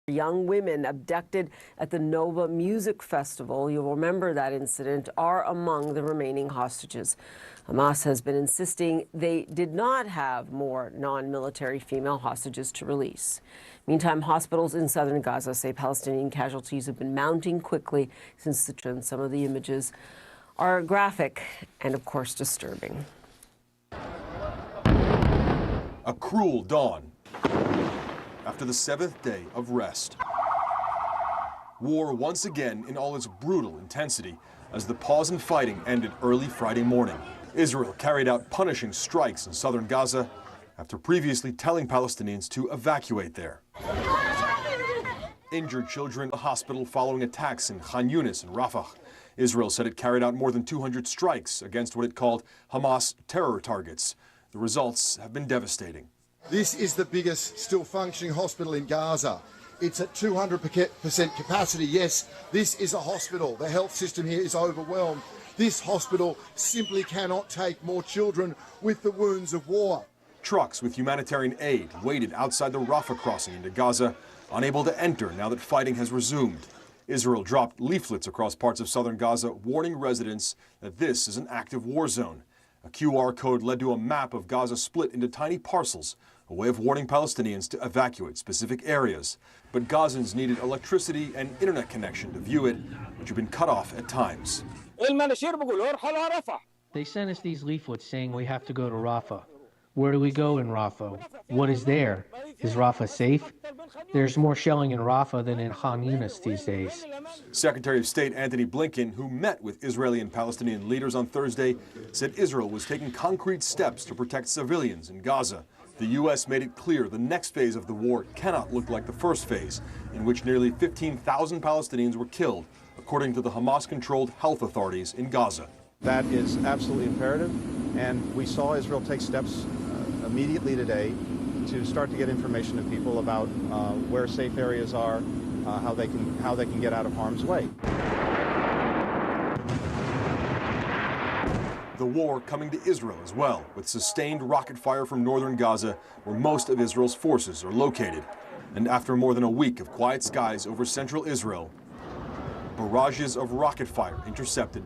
Young women abducted at the Nova Music Festival, you'll remember that incident, are among the remaining hostages. Hamas has been insisting they did not have more non-military female hostages to release. Meantime, hospitals in southern Gaza say Palestinian casualties have been mounting quickly since the trend. Some of the images are graphic and, of course, disturbing. A cruel dawn after the seventh day of rest. War once again in all its brutal intensity as the pause in fighting ended early Friday morning. Israel carried out punishing strikes in southern Gaza after previously telling Palestinians to evacuate there. Injured children in the hospital following attacks in Khan Yunis and Rafah. Israel said it carried out more than 200 strikes against what it called Hamas terror targets. The results have been devastating. This is the biggest still functioning hospital in Gaza. It's at 200% capacity. Yes, this is a hospital. The health system here is overwhelmed. This hospital simply cannot take more children with the wounds of war. Trucks with humanitarian aid waited outside the Rafah crossing into Gaza, unable to enter now that fighting has resumed. Israel dropped leaflets across parts of southern Gaza warning residents that this is an active war zone. A QR code led to a map of Gaza split into tiny parcels, a way of warning Palestinians to evacuate specific areas. But Gazans needed electricity and internet connection to view it, which had been cut off at times. They sent us these leaflets saying we have to go to Rafah. Where do we go in Rafah? What is there? Is Rafah safe? There's more shelling in Rafah than in Khan Yunis these days. Secretary of State Antony Blinken, who met with Israeli and Palestinian leaders on Thursday, said Israel was taking concrete steps to protect civilians in Gaza. The U.S. made it clear the next phase of the war cannot look like the first phase, in which nearly 15,000 Palestinians were killed, according to the Hamas-controlled health authorities in Gaza. That is absolutely imperative, and we saw Israel take steps immediately today to start to get information to people about where safe areas are, how they can get out of harm's way. The war coming to Israel as well, with sustained rocket fire from northern Gaza, where most of Israel's forces are located. And after more than a week of quiet skies over central Israel, barrages of rocket fire intercepted.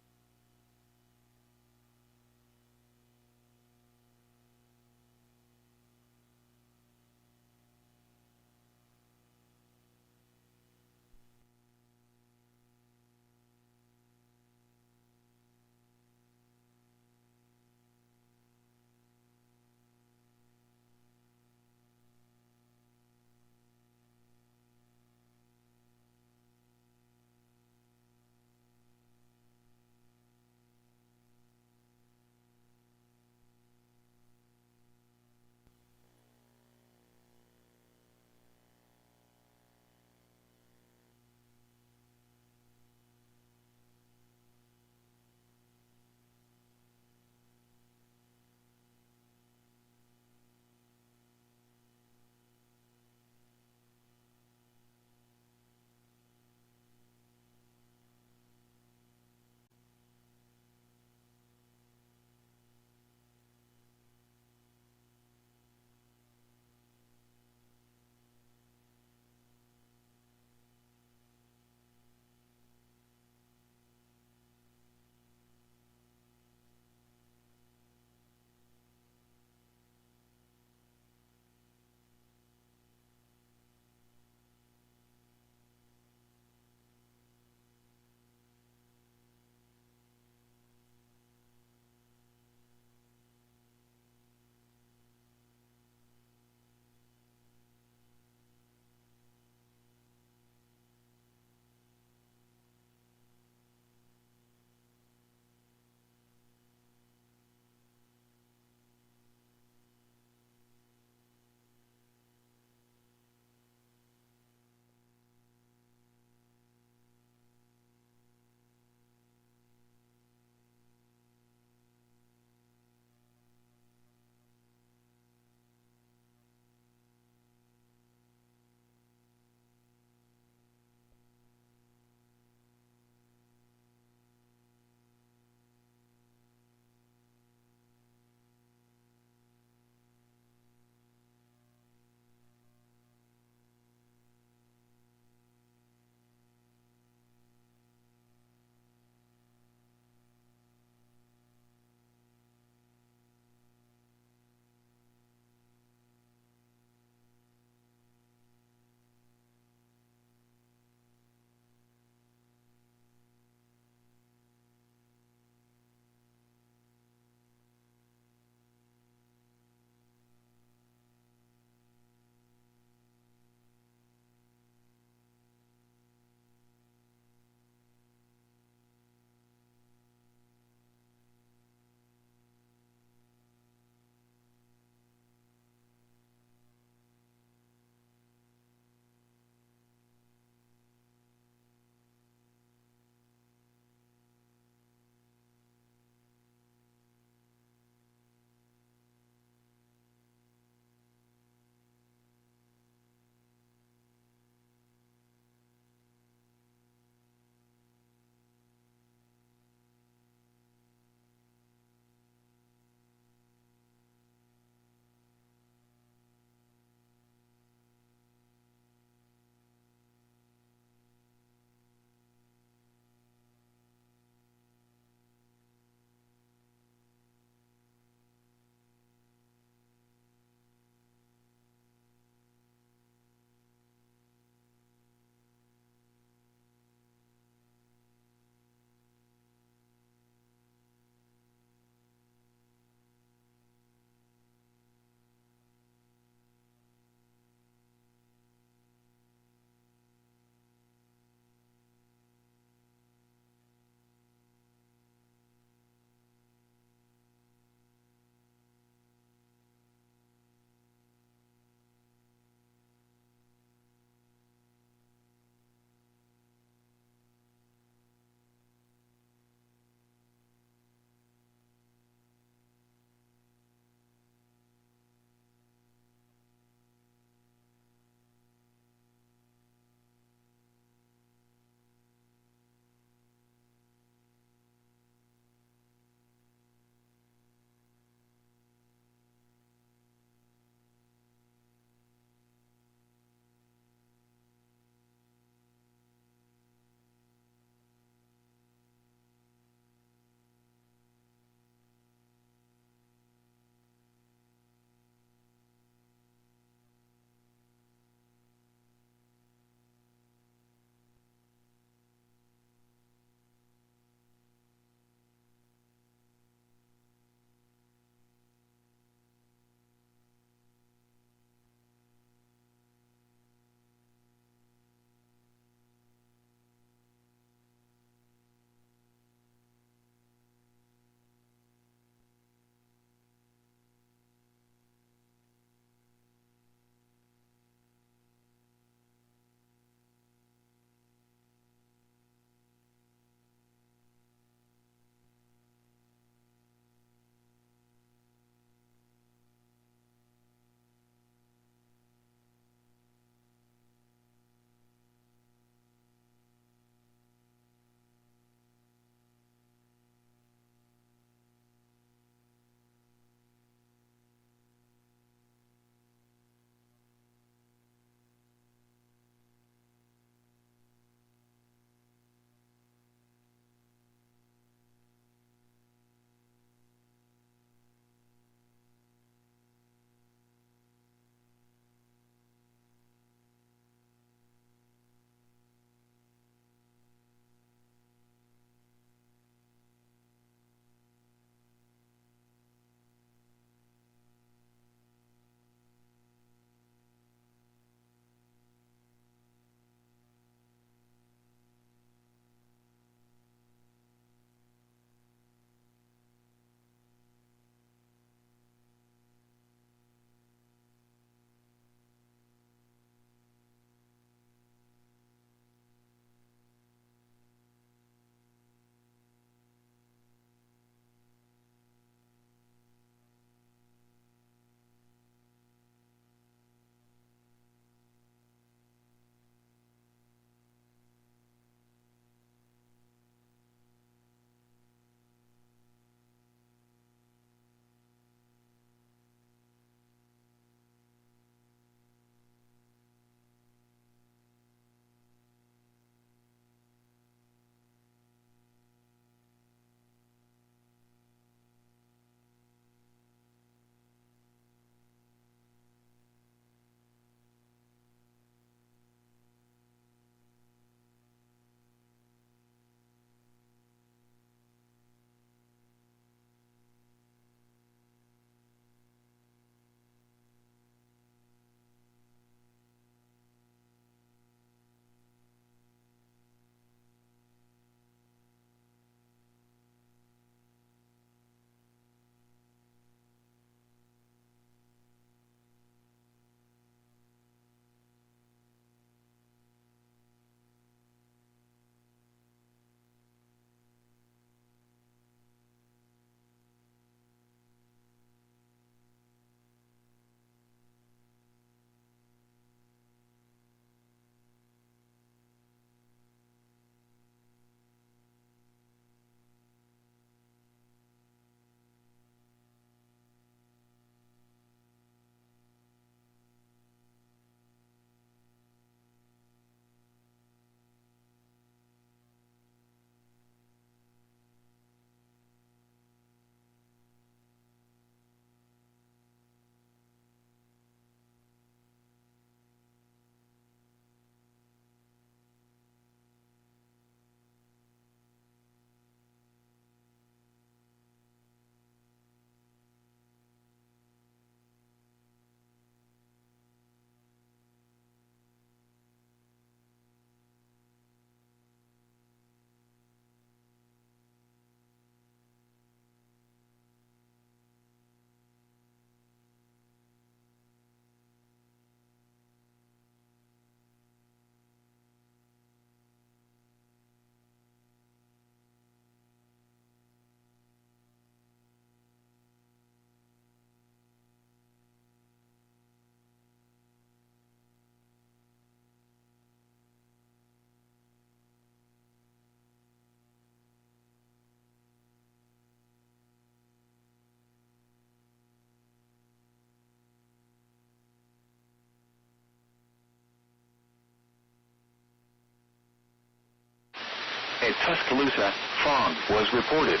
at Tuscaloosa, fog was reported.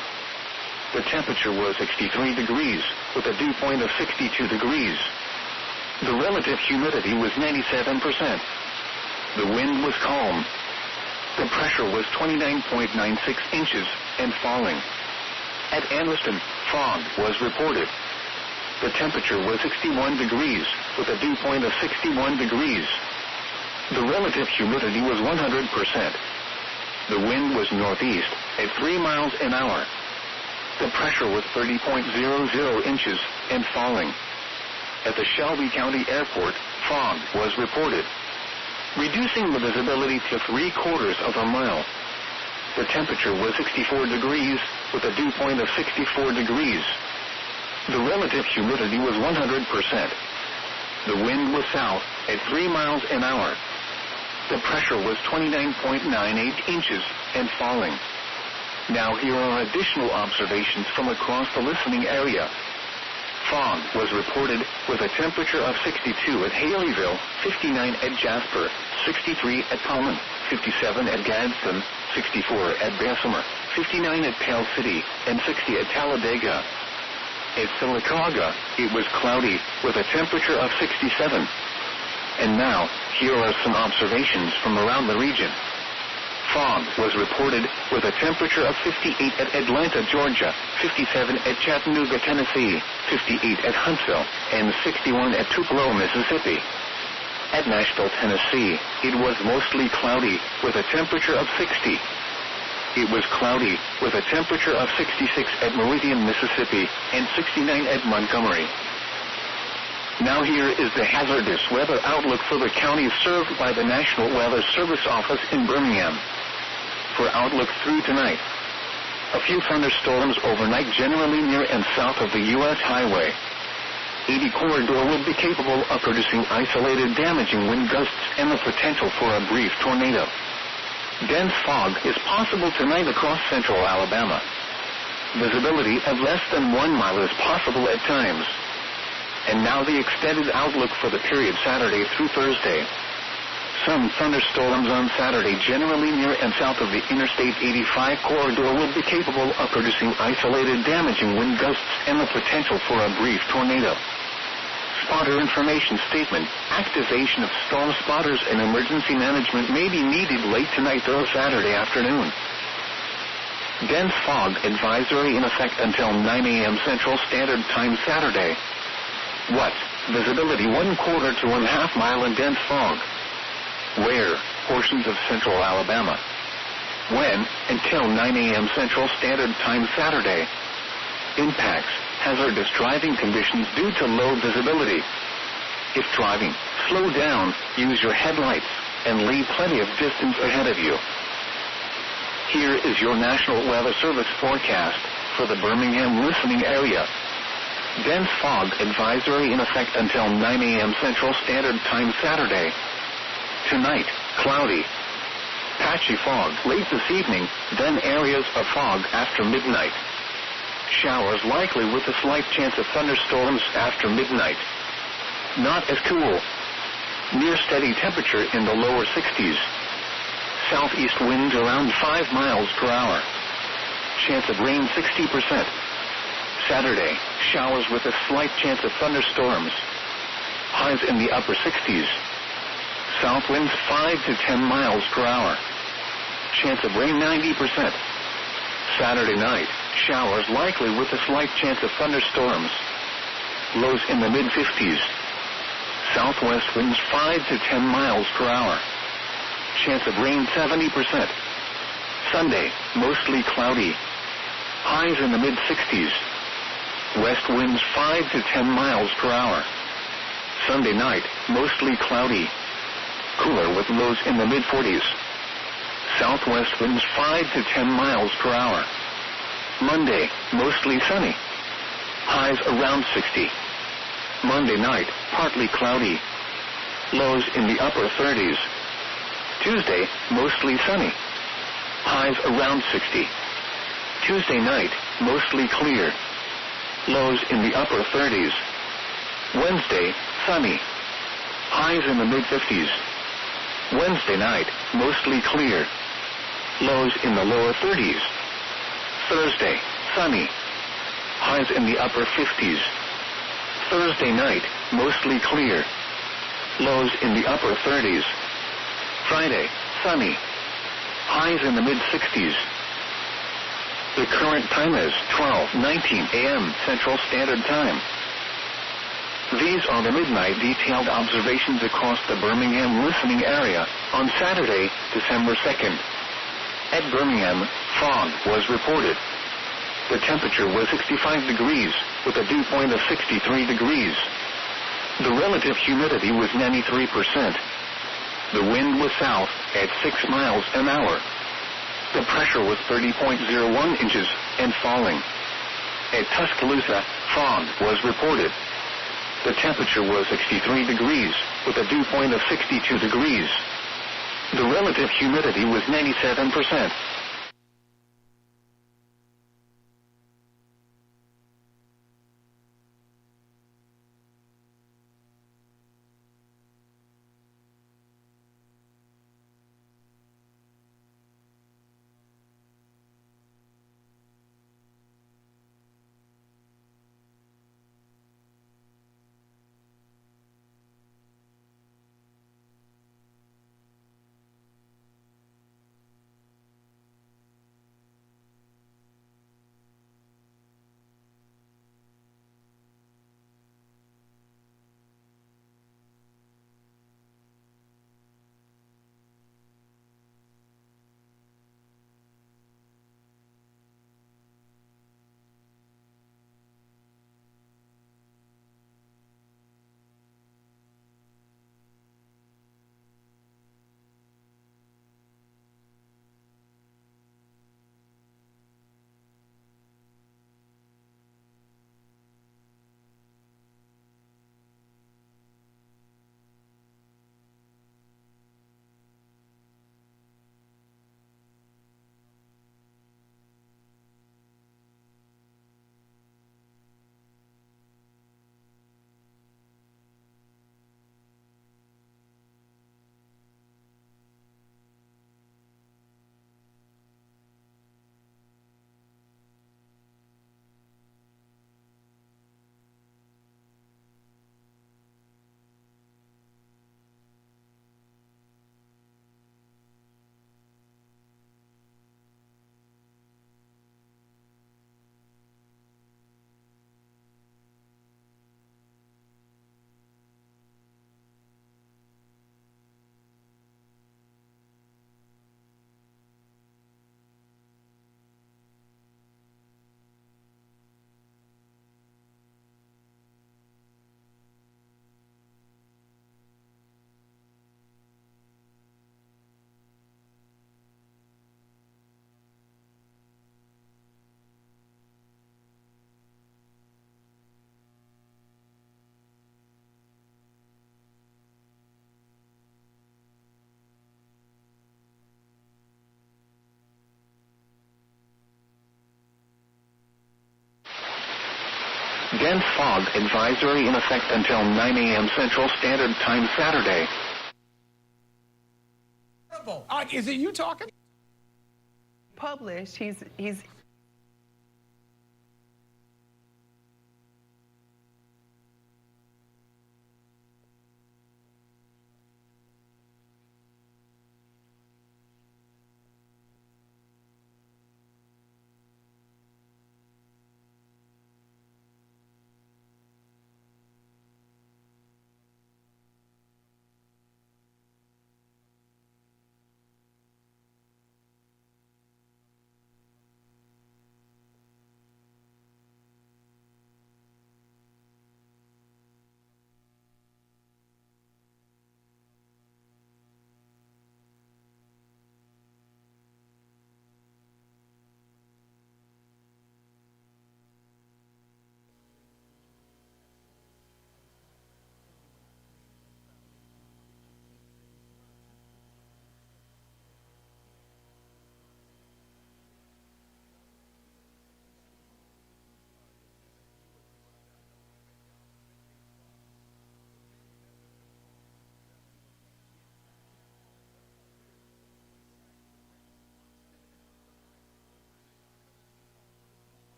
The temperature was 63 degrees, with a dew point of 62 degrees. The relative humidity was 97%. The wind was calm. The pressure was 29.96 inches and falling. At Anniston, fog was reported. The temperature was 61 degrees, with a dew point of 61 degrees. The relative humidity was 100%. The wind was northeast at 3 miles an hour. The pressure was 30.00 inches and falling. At the Shelby County Airport, fog was reported, reducing the visibility to 3/4 of a mile. The temperature was 64 degrees with a dew point of 64 degrees. The relative humidity was 100%. The wind was south at 3 miles an hour. The pressure was 29.98 inches and falling. Now here are additional observations from across the listening area. Fog was reported with a temperature of 62 at Haleyville, 59 at Jasper, 63 at Pullman, 57 at Gadsden, 64 at Bessemer, 59 at Pale City, and 60 at Talladega. At Sylacauga, it was cloudy with a temperature of 67. And now, here are some observations from around the region. Fog was reported with a temperature of 58 at Atlanta, Georgia, 57 at Chattanooga, Tennessee, 58 at Huntsville, and 61 at Tupelo, Mississippi. At Nashville, Tennessee, it was mostly cloudy with a temperature of 60. It was cloudy with a temperature of 66 at Meridian, Mississippi, and 69 at Montgomery. Now here is the hazardous weather outlook for the counties served by the National Weather Service Office in Birmingham. For outlook through tonight, a few thunderstorms overnight generally near and south of the U.S. highway. 80 corridor will be capable of producing isolated damaging wind gusts and the potential for a brief tornado. Dense fog is possible tonight across central Alabama. Visibility of less than 1 mile is possible at times. And now the extended outlook for the period Saturday through Thursday. Some thunderstorms on Saturday generally near and south of the Interstate 85 corridor will be capable of producing isolated damaging wind gusts and the potential for a brief tornado. Spotter information statement. Activation of storm spotters and emergency management may be needed late tonight or Saturday afternoon. Dense fog advisory in effect until 9 a.m. Central Standard Time Saturday. What? Visibility 1/4 to 1/2 mile in dense fog. Where? Portions of central Alabama. When? Until 9 a.m. Central Standard Time Saturday. Impacts. Hazardous driving conditions due to low visibility. If driving, slow down, use your headlights, and leave plenty of distance ahead of you. Here is your National Weather Service forecast for the Birmingham listening area. Dense fog advisory in effect until 9 a.m. Central Standard Time Saturday. Tonight, cloudy. Patchy fog late this evening, then areas of fog after midnight. Showers likely with a slight chance of thunderstorms after midnight. Not as cool. Near steady temperature in the lower 60s. Southeast winds around 5 miles per hour. Chance of rain 60%. Saturday, showers with a slight chance of thunderstorms. Highs in the upper 60s. South winds 5 to 10 miles per hour. Chance of rain 90%. Saturday night, showers likely with a slight chance of thunderstorms. Lows in the mid-50s. Southwest winds 5 to 10 miles per hour. Chance of rain 70%. Sunday, mostly cloudy. Highs in the mid-60s. West winds 5 to 10 miles per hour. Sunday night, mostly cloudy. Cooler with lows in the mid-40s. Southwest winds 5 to 10 miles per hour. Monday, mostly sunny. Highs around 60. Monday night, partly cloudy. Lows in the upper 30s. Tuesday, mostly sunny. Highs around 60. Tuesday night, mostly clear. Lows in the upper 30s. Wednesday, sunny. Highs in the mid-50s. Wednesday night, mostly clear. lows in the lower 30s. Thursday, sunny, highs in the upper 50s. Thursday night, mostly clear, lows in the upper 30s. Friday, sunny, highs in the mid-60s. The current time is 12:19 a.m. Central Standard Time. These are the midnight detailed observations across the Birmingham listening area on Saturday, December 2nd. At Birmingham, fog was reported. The temperature was 65 degrees with a dew point of 63 degrees. The relative humidity was 93%. The wind was south at 6 miles an hour. The pressure was 30.01 inches and falling. At Tuscaloosa, fog was reported. The temperature was 63 degrees with a dew point of 62 degrees. The relative humidity was 97%. Dense fog advisory in effect until 9 a.m. Central Standard Time Saturday. Is it you talking? Published. He's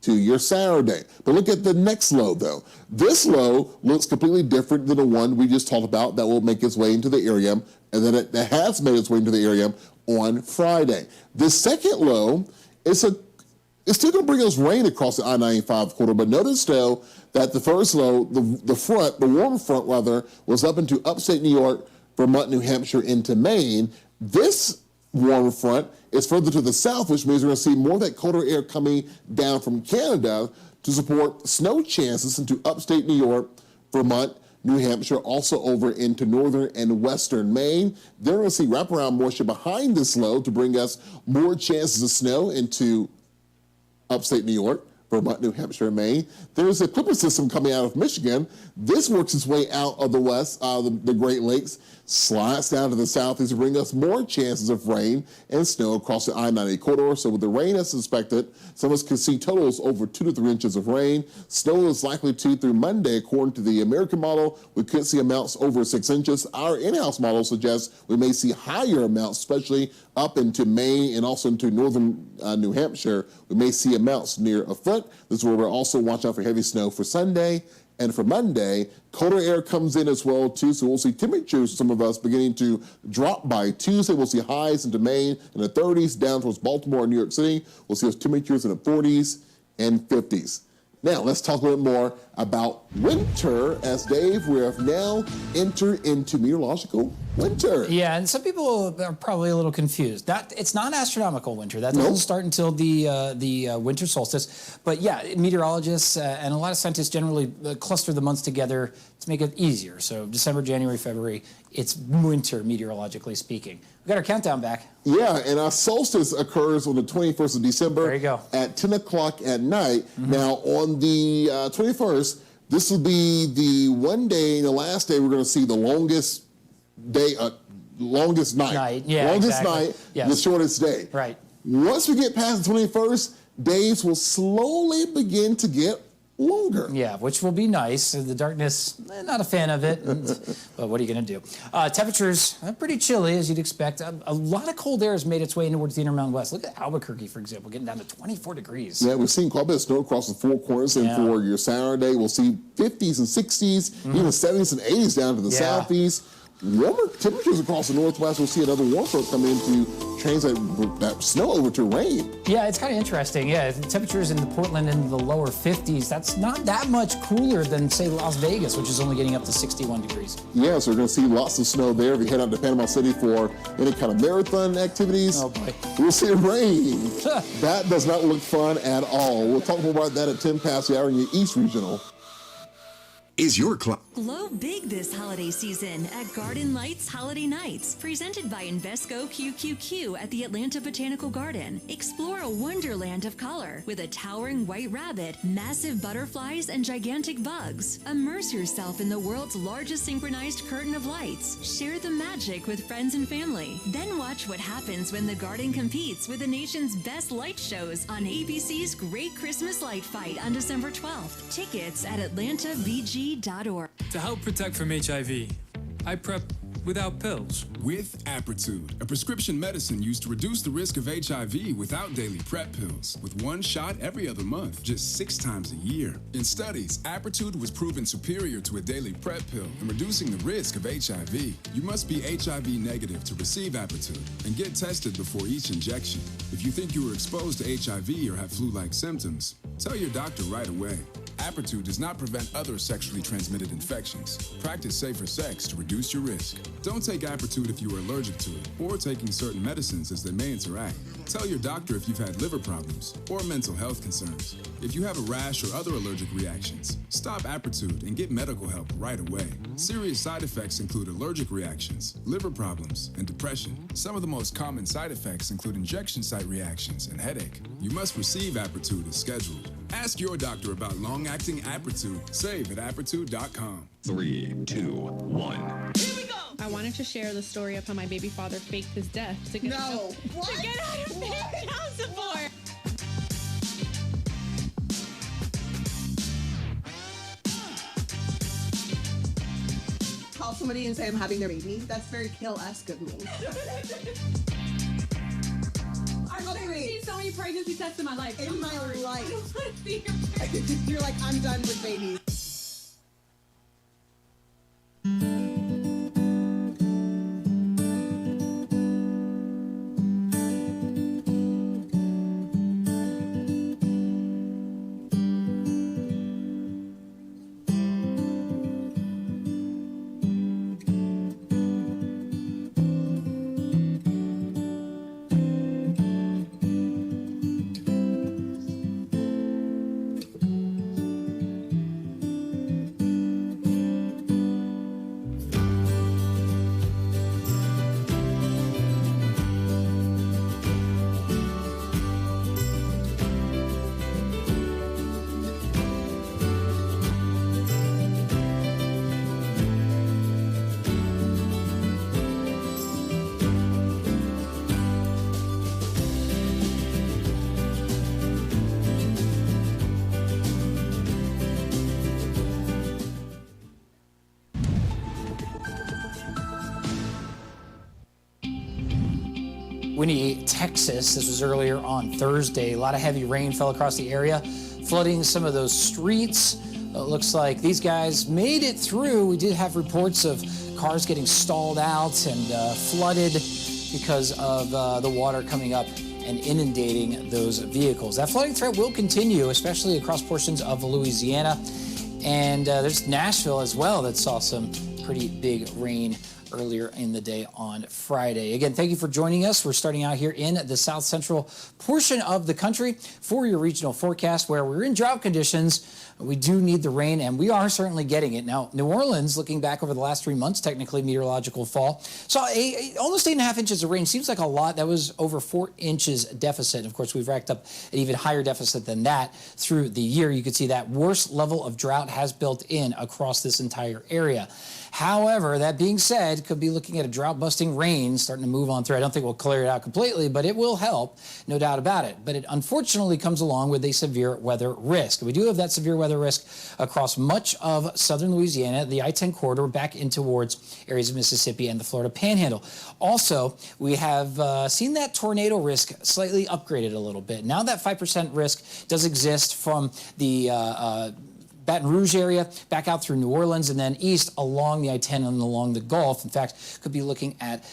to your Saturday. But look at the next low, though. This low looks completely different than the one we just talked about that will make its way into the area, and then that has made its way into the area on Friday. The second low it's still going to bring us rain across the I-95 corridor, but notice, though, that the first low, the warm front, was up into upstate New York, Vermont, New Hampshire, into Maine. This warm front is further to the south, which means we're going to see more of that colder air coming down from Canada to support snow chances into upstate New York, Vermont, New Hampshire, also over into northern and western Maine. They're going to see wraparound moisture behind this low to bring us more chances of snow into upstate New York, Vermont, New Hampshire, and Maine. There's a Clipper system coming out of Michigan. This works its way out of the west, the Great Lakes, slides down to the southeast to bring us more chances of rain and snow across the I-90 corridor. So with the rain as suspected, some of us could see totals over 2 to 3 inches of rain. Snow is likely to through Monday, according to the American model. We could see amounts over 6 inches. Our in-house model suggests we may see higher amounts, especially up into Maine and also into northern New Hampshire. We may see amounts near a foot. This is where we're also watching out for heavy snow for Sunday. And for Monday, colder air comes in as well, too, so we'll see temperatures, some of us, beginning to drop by Tuesday. We'll see highs into Maine in the 30s, down towards Baltimore and New York City. We'll see those temperatures in the 40s and 50s. Now, let's talk a little more about winter, as Dave, we have now entered into meteorological winter. Yeah, and some people are probably a little confused. It's not astronomical winter. That doesn't start until the winter solstice. But yeah, meteorologists and a lot of scientists generally cluster the months together to make it easier. So December, January, February, it's winter meteorologically speaking. We got our countdown back. Yeah, and our solstice occurs on the 21st of December. There you go. At 10 o'clock at night. Now, on the 21st, this will be the one day, the last day, we're going to see the longest day, longest night. Yeah, longest exactly. night, Yes. the shortest day. Right. Once we get past the 21st, days will slowly begin to get longer. Yeah, which will be nice. The darkness, not a fan of it, but what are you going to do? Temperatures pretty chilly, as you'd expect. A lot of cold air has made its way towards the Intermountain West. Look at Albuquerque, for example, getting down to 24 degrees. Yeah, we've seen quite a bit of snow across the Four Corners, and for your Saturday, we'll see 50s and 60s, even 70s and 80s down to the southeast. Warmer temperatures across the Northwest. We'll see another warm front come in to translate that snow over to rain. Yeah, it's kind of interesting. Yeah, the temperatures in Portland in the lower 50s. That's not that much cooler than, say, Las Vegas, which is only getting up to 61 degrees. Yeah, so we're going to see lots of snow there. If you head out to Panama City for any kind of marathon activities, oh boy, we'll see rain. That does not look fun at all. We'll talk more about that at 10 past the hour in your East Regional. Is your Glow big this holiday season at Garden Lights Holiday Nights, presented by Invesco QQQ at the Atlanta Botanical Garden. Explore a wonderland of color with a towering white rabbit, massive butterflies, and gigantic bugs. Immerse yourself in the world's largest synchronized curtain of lights. Share the magic with friends and family. Then watch what happens when the garden competes with the nation's best light shows on ABC's Great Christmas Light Fight on December 12th. Tickets at AtlantaBG.org. To help protect from HIV, I prep without pills. With Apretude, a prescription medicine used to reduce the risk of HIV without daily PrEP pills, with one shot every other month, just 6 times a year. In studies, Apretude was proven superior to a daily PrEP pill in reducing the risk of HIV. You must be HIV negative to receive Apretude and get tested before each injection. If you think you were exposed to HIV or have flu-like symptoms, tell your doctor right away. Apretude does not prevent other sexually transmitted infections. Practice safer sex to reduce your risk. Don't take Apretude if you are allergic to it or taking certain medicines as they may interact. Tell your doctor if you've had liver problems or mental health concerns. If you have a rash or other allergic reactions, stop Apretude and get medical help right away. Serious side effects include allergic reactions, liver problems, and depression. Some of the most common side effects include injection site reactions and headache. You must receive Apretude as scheduled. Ask your doctor about long-acting Apretude. Save at Apretude.com. 3, 2, 1. Here we go! I wanted to share the story of how my baby father faked his death to get What? to get out of paid child support. Call somebody and say I'm having their baby. That's very Kill-esque of me. I'm I've seen so many pregnancy tests in my life. In my life. I don't want to see your You're like, I'm done with babies. Winnie, Texas. This was earlier on Thursday. A lot of heavy rain fell across the area, flooding some of those streets. It looks like these guys made it through. We did have reports of cars getting stalled out and flooded because of the water coming up and inundating those vehicles. That flooding threat will continue, especially across portions of Louisiana. And there's Nashville as well that saw some pretty big rain earlier in the day on Friday. Again, thank you for joining us. We're starting out here in the south central portion of the country for your regional forecast, where we're in drought conditions. We do need the rain, and we are certainly getting it. Now, New Orleans, looking back over the last 3 months, technically meteorological fall, saw almost 8.5 inches of rain. Seems like a lot. That was over 4 inches deficit. Of course, we've racked up an even higher deficit than that through the year. You can see that worst level of drought has built in across this entire area. However, that being said, could be looking at a drought-busting rain starting to move on through. I don't think we'll clear it out completely, but it will help, no doubt about it. But it unfortunately comes along with a severe weather risk. We do have that severe weather risk across much of southern Louisiana, the I-10 corridor back in towards areas of Mississippi and the Florida Panhandle. Also, we have seen that tornado risk slightly upgraded a little bit. Now that 5% risk does exist from the Baton Rouge area, back out through New Orleans, and then east along the I-10 and along the Gulf. In fact, could be looking at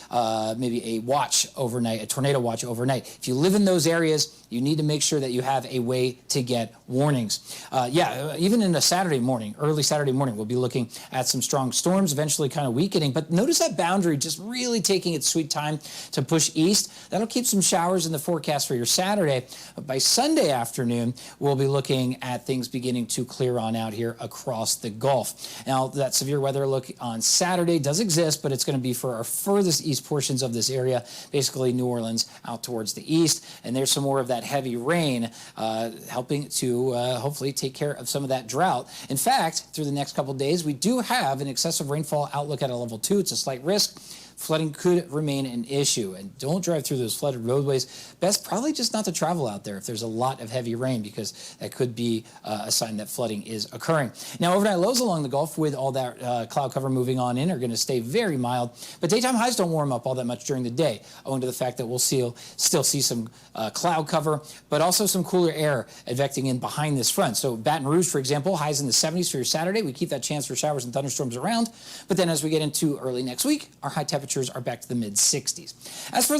maybe a watch overnight, a tornado watch overnight. If you live in those areas, you need to make sure that you have a way to get warnings. Even in a Saturday morning, early Saturday morning, we'll be looking at some strong storms, eventually kind of weakening. But notice that boundary just really taking its sweet time to push east. That'll keep some showers in the forecast for your Saturday. But by Sunday afternoon, we'll be looking at things beginning to clear on out here across the Gulf. Now, that severe weather look on Saturday does exist, but it's going to be for our furthest east portions of this area, basically New Orleans out towards the east. And there's some more of that heavy rain helping to hopefully take care of some of that drought. In fact, through the next couple of days, we do have an excessive rainfall outlook at a level 2. It's a slight risk. Flooding could remain an issue, and don't drive through those flooded roadways. Best probably just not to travel out there if there's a lot of heavy rain, because that could be a sign that flooding is occurring. Now, overnight lows along the Gulf with all that cloud cover moving on in are going to stay very mild, but daytime highs don't warm up all that much during the day, owing to the fact that we'll still see some cloud cover, but also some cooler air advecting in behind this front. So Baton Rouge, for example, highs in the 70s for your Saturday. We keep that chance for showers and thunderstorms around, but then as we get into early next week, our high temperatures are back to the mid-60s. As for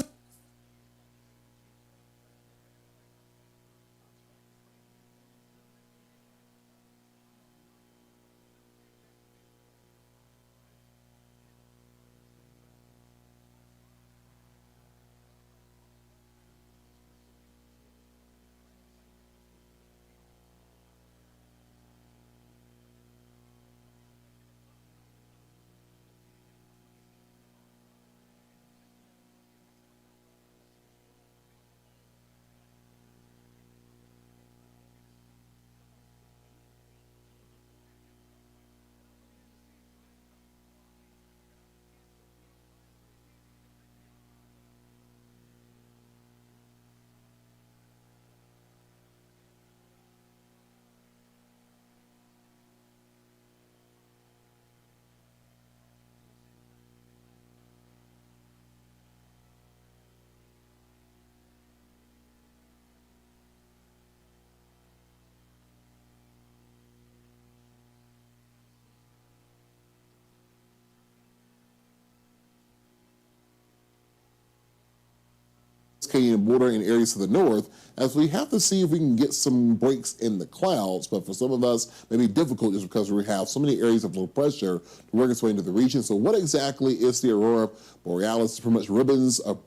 U.S.-Canadian border and areas to the north, as we have to see if we can get some breaks in the clouds. But for some of us, it may be difficult just because we have so many areas of low pressure to work its way into the region. So what exactly is the aurora borealis? It's pretty much ribbons of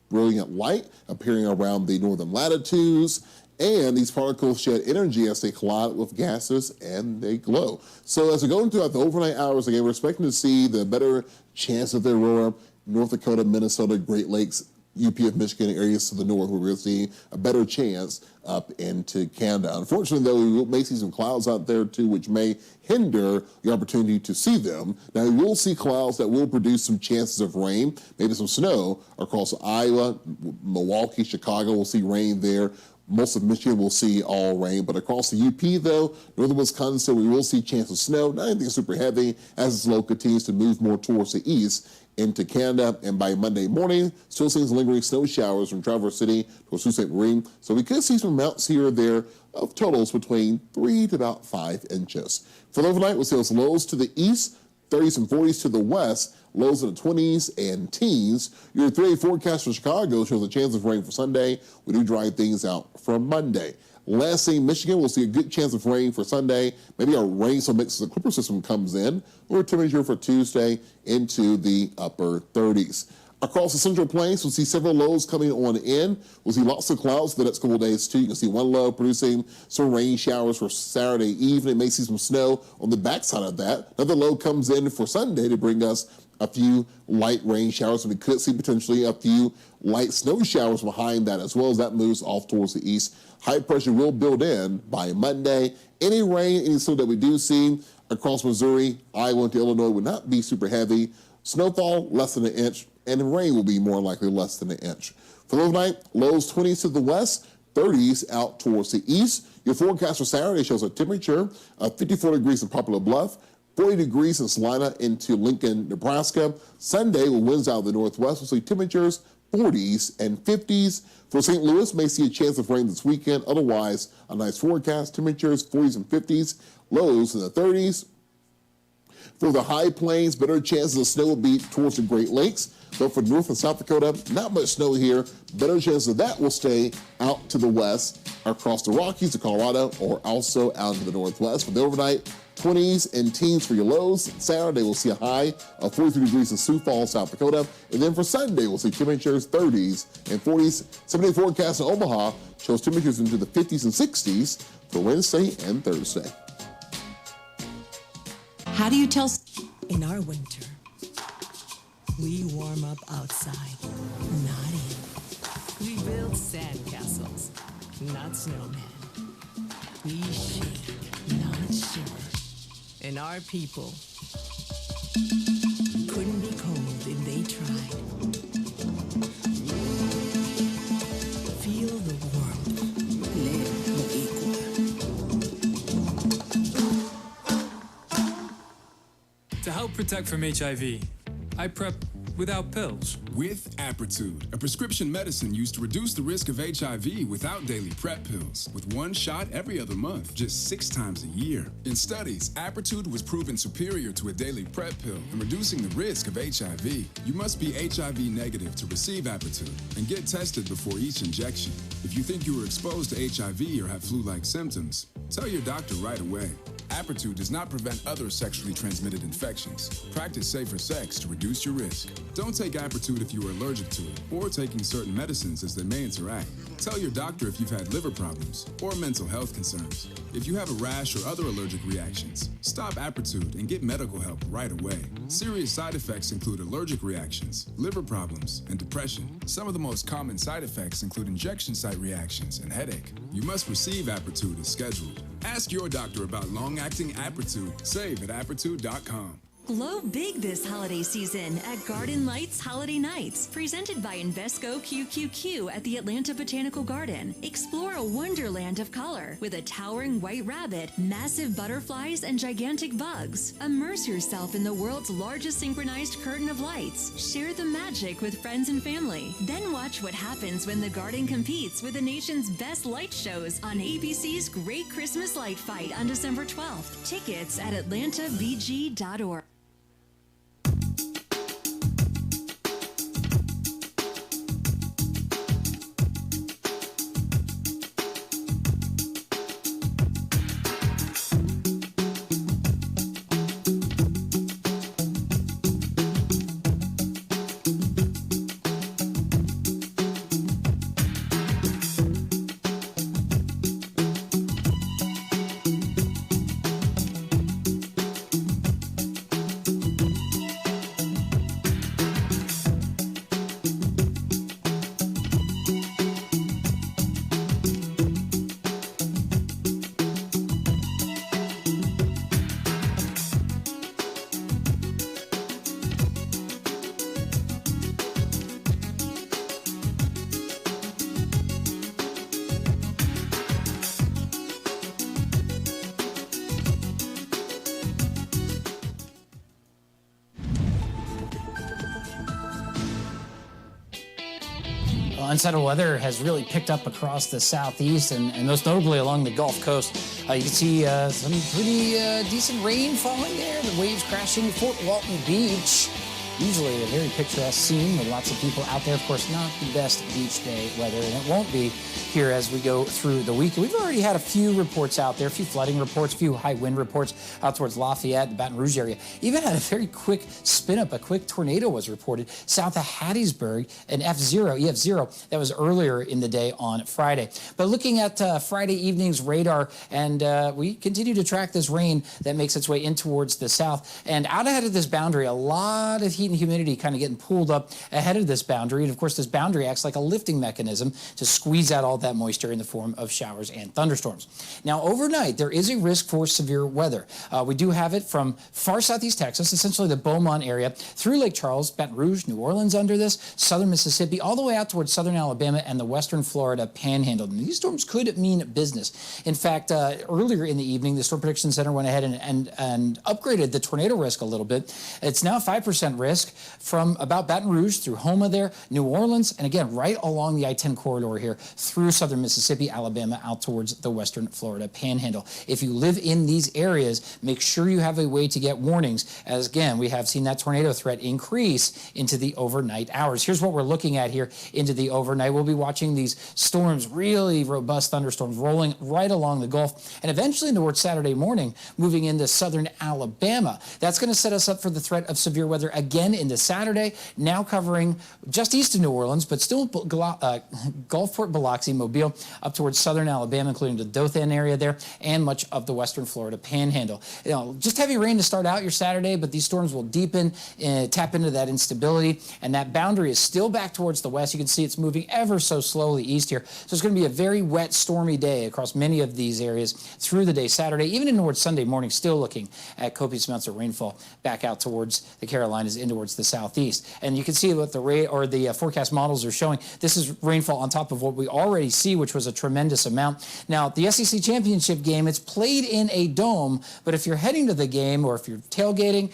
brilliant light appearing around the northern latitudes. And these particles shed energy as they collide with gases and they glow. So as we go into the overnight hours, again, we're expecting to see the better chance of the aurora, North Dakota, Minnesota, Great Lakes, UP of Michigan areas to the north, where we're seeing a better chance up into Canada. Unfortunately, though, we may see some clouds out there too, which may hinder the opportunity to see them. Now, we will see clouds that will produce some chances of rain, maybe some snow across Iowa, Milwaukee, Chicago. We'll see rain there. Most of Michigan will see all rain, but across the UP, though, northern Wisconsin, we will see chance of snow. Not anything super heavy as this low continues to move more towards the east into Canada, and by Monday morning, still seeing some lingering snow showers from Traverse City to Sault Ste. Marie. So we could see some amounts here or there of totals between 3 to about 5 inches. For the overnight, we'll see those lows to the east, 30s and 40s to the west, lows in the 20s and teens. Your 3-day forecast for Chicago shows a chance of rain for Sunday. We do dry things out for Monday. Last thing, Michigan will see a good chance of rain for Sunday. Maybe a rain so mix as the Clipper system comes in. Lower temperature for Tuesday into the upper 30s. Across the Central Plains, we'll see several lows coming on in. We'll see lots of clouds for the next couple of days too. You can see one low producing some rain showers for Saturday evening. May see some snow on the backside of that. Another low comes in for Sunday to bring us a few light rain showers, and we could see potentially a few light snow showers behind that as well as that moves off towards the east. High pressure will build in by Monday. Any rain, any snow that we do see across Missouri, Iowa, into Illinois would not be super heavy. Snowfall less than an inch, and rain will be more likely less than an inch. For the overnight, lows 20s to the west, 30s out towards the east. Your forecast for Saturday shows a temperature of 54 degrees in Poplar Bluff, 40 degrees in Salina into Lincoln, Nebraska. Sunday, with winds out of the northwest, we'll see temperatures 40s and 50s. For St. Louis, may see a chance of rain this weekend. Otherwise, a nice forecast. Temperatures 40s and 50s, lows in the 30s. For the high plains, better chances of snow will be towards the Great Lakes. But for North and South Dakota, not much snow here. Better chances of that will stay out to the west, across the Rockies to Colorado, or also out to the northwest. For the overnight, 20s and teens for your lows. Saturday, we'll see a high of 43 degrees in Sioux Falls, South Dakota. And then for Sunday, we'll see temperatures 30s and 40s. 7-day forecast in Omaha shows temperatures into the 50s and 60s for Wednesday and Thursday. How do you tell? In our winter, we warm up outside, not in. We build sandcastles, not snowmen. We shake, not shiver. And our people couldn't be cold if they tried. Feel the warmth, live lo equal. To help protect from HIV, I prep without pills. With Apretude, a prescription medicine used to reduce the risk of HIV without daily PrEP pills, with one shot every other month, just 6 times a year. In studies, Apretude was proven superior to a daily PrEP pill in reducing the risk of HIV. You must be HIV negative to receive Apretude and get tested before each injection. If you think you were exposed to HIV or have flu-like symptoms, tell your doctor right away. Apretude does not prevent other sexually transmitted infections. Practice safer sex to reduce your risk. Don't take Apretude if you are allergic to it or taking certain medicines as they may interact. Tell your doctor if you've had liver problems or mental health concerns. If you have a rash or other allergic reactions, stop Apretude and get medical help right away. Serious side effects include allergic reactions, liver problems, and depression. Some of the most common side effects include injection site reactions and headache. You must receive Apretude as scheduled. Ask your doctor about long-acting Apretude. Save at apretude.com. Glow big this holiday season at Garden Lights Holiday Nights, presented by Invesco QQQ at the Atlanta Botanical Garden. Explore a wonderland of color with a towering white rabbit, massive butterflies, and gigantic bugs. Immerse yourself in the world's largest synchronized curtain of lights. Share the magic with friends and family. Then watch what happens when the garden competes with the nation's best light shows on ABC's Great Christmas Light Fight on December 12th. Tickets at atlantabg.org. unsettled weather has really picked up across the southeast and most notably along the Gulf Coast. You can see some pretty decent rain falling there, the waves crashing Fort Walton Beach. Usually a very picturesque scene with lots of people out there. Of course, not the best beach day weather, and it won't be here as we go through the week. We've already had a few reports out there, a few flooding reports, a few high wind reports out towards Lafayette, the Baton Rouge area. Even had a very quick spin up, a quick tornado was reported south of Hattiesburg, an EF0 that was earlier in the day on Friday. But looking at Friday evening's radar, and we continue to track this rain that makes its way in towards the south. And out ahead of this boundary, a lot of heat and humidity kind of getting pulled up ahead of this boundary. And of course, this boundary acts like a lifting mechanism to squeeze out all that moisture in the form of showers and thunderstorms. Now, overnight, there is a risk for severe weather. We do have it from far southeast Texas, essentially the Beaumont area, through Lake Charles, Baton Rouge, New Orleans under this, southern Mississippi, all the way out towards southern Alabama and the western Florida panhandle. And these storms could mean business. In fact, earlier in the evening, the Storm Prediction Center went ahead and upgraded the tornado risk a little bit. It's now 5% risk from about Baton Rouge through Houma there, New Orleans, and again, right along the I-10 corridor here through southern Mississippi, Alabama, out towards the western Florida panhandle. If you live in these areas, make sure you have a way to get warnings, as again, we have seen that tornado threat increase into the overnight hours. Here's what we're looking at here into the overnight. We'll be watching these storms, really robust thunderstorms rolling right along the Gulf, and eventually towards Saturday morning, moving into southern Alabama. That's going to set us up for the threat of severe weather again into Saturday, now covering just east of New Orleans, but still Gulfport, Biloxi, Mobile, up towards southern Alabama, including the Dothan area there, and much of the western Florida panhandle. You know, just heavy rain to start out your Saturday, but these storms will deepen, tap into that instability, and that boundary is still back towards the west. You can see it's moving ever so slowly east here. So it's going to be a very wet, stormy day across many of these areas through the day Saturday, even in towards Sunday morning, still looking at copious amounts of rainfall back out towards the Carolinas, in towards the southeast. And you can see what the forecast models are showing. This is rainfall on top of what we already see, which was a tremendous amount. Now, the SEC championship game, it's played in a dome, but if you're heading to the game or if you're tailgating,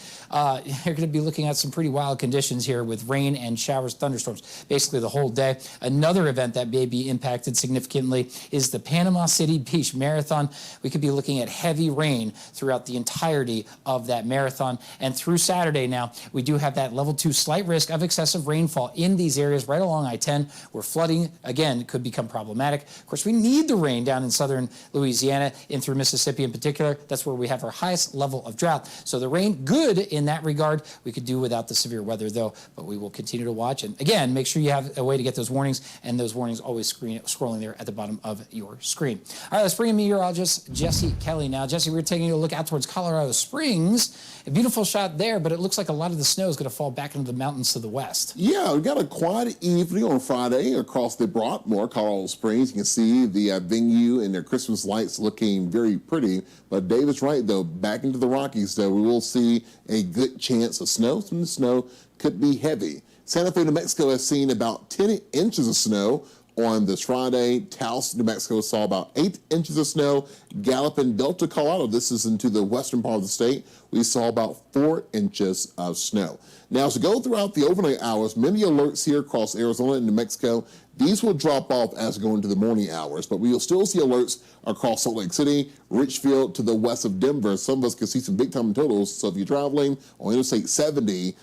you're going to be looking at some pretty wild conditions here with rain and showers, thunderstorms, basically the whole day. Another event that may be impacted significantly is the Panama City Beach Marathon. We could be looking at heavy rain throughout the entirety of that marathon. And through Saturday now, we do have that level 2 slight risk of excessive rainfall in these areas right along I-10, where flooding, again, could become problematic. Of course, we need the rain down in southern Louisiana, in through Mississippi in particular. That's where we have our highest level of drought. So the rain, good in that regard. We could do without the severe weather, though, but we will continue to watch. And again, make sure you have a way to get those warnings, and those warnings always scrolling there at the bottom of your screen. All right, let's bring in meteorologist Jesse Kelly now. Jesse, we're taking a look out towards Colorado Springs. A beautiful shot there, but it looks like a lot of the snow is going to fall back into the mountains to the west. Yeah, we got a quiet evening on Friday across the Broadmoor, Colorado Springs. You can see the venue and their Christmas lights looking very pretty. But David's right, though. Back into the Rockies, though, we will see a good chance of snow. Some of the snow could be heavy. Santa Fe, New Mexico has seen about 10 inches of snow on this Friday. Taos, New Mexico saw about 8 inches of snow. Gallup and Delta, Colorado, this is into the western part of the state, we saw about 4 inches of snow. Now, as we go throughout the overnight hours, many alerts here across Arizona and New Mexico. These will drop off as we go into the morning hours, but we will still see alerts across Salt Lake City, Richfield to the west of Denver. Some of us can see some big-time totals, so if you're traveling on Interstate 70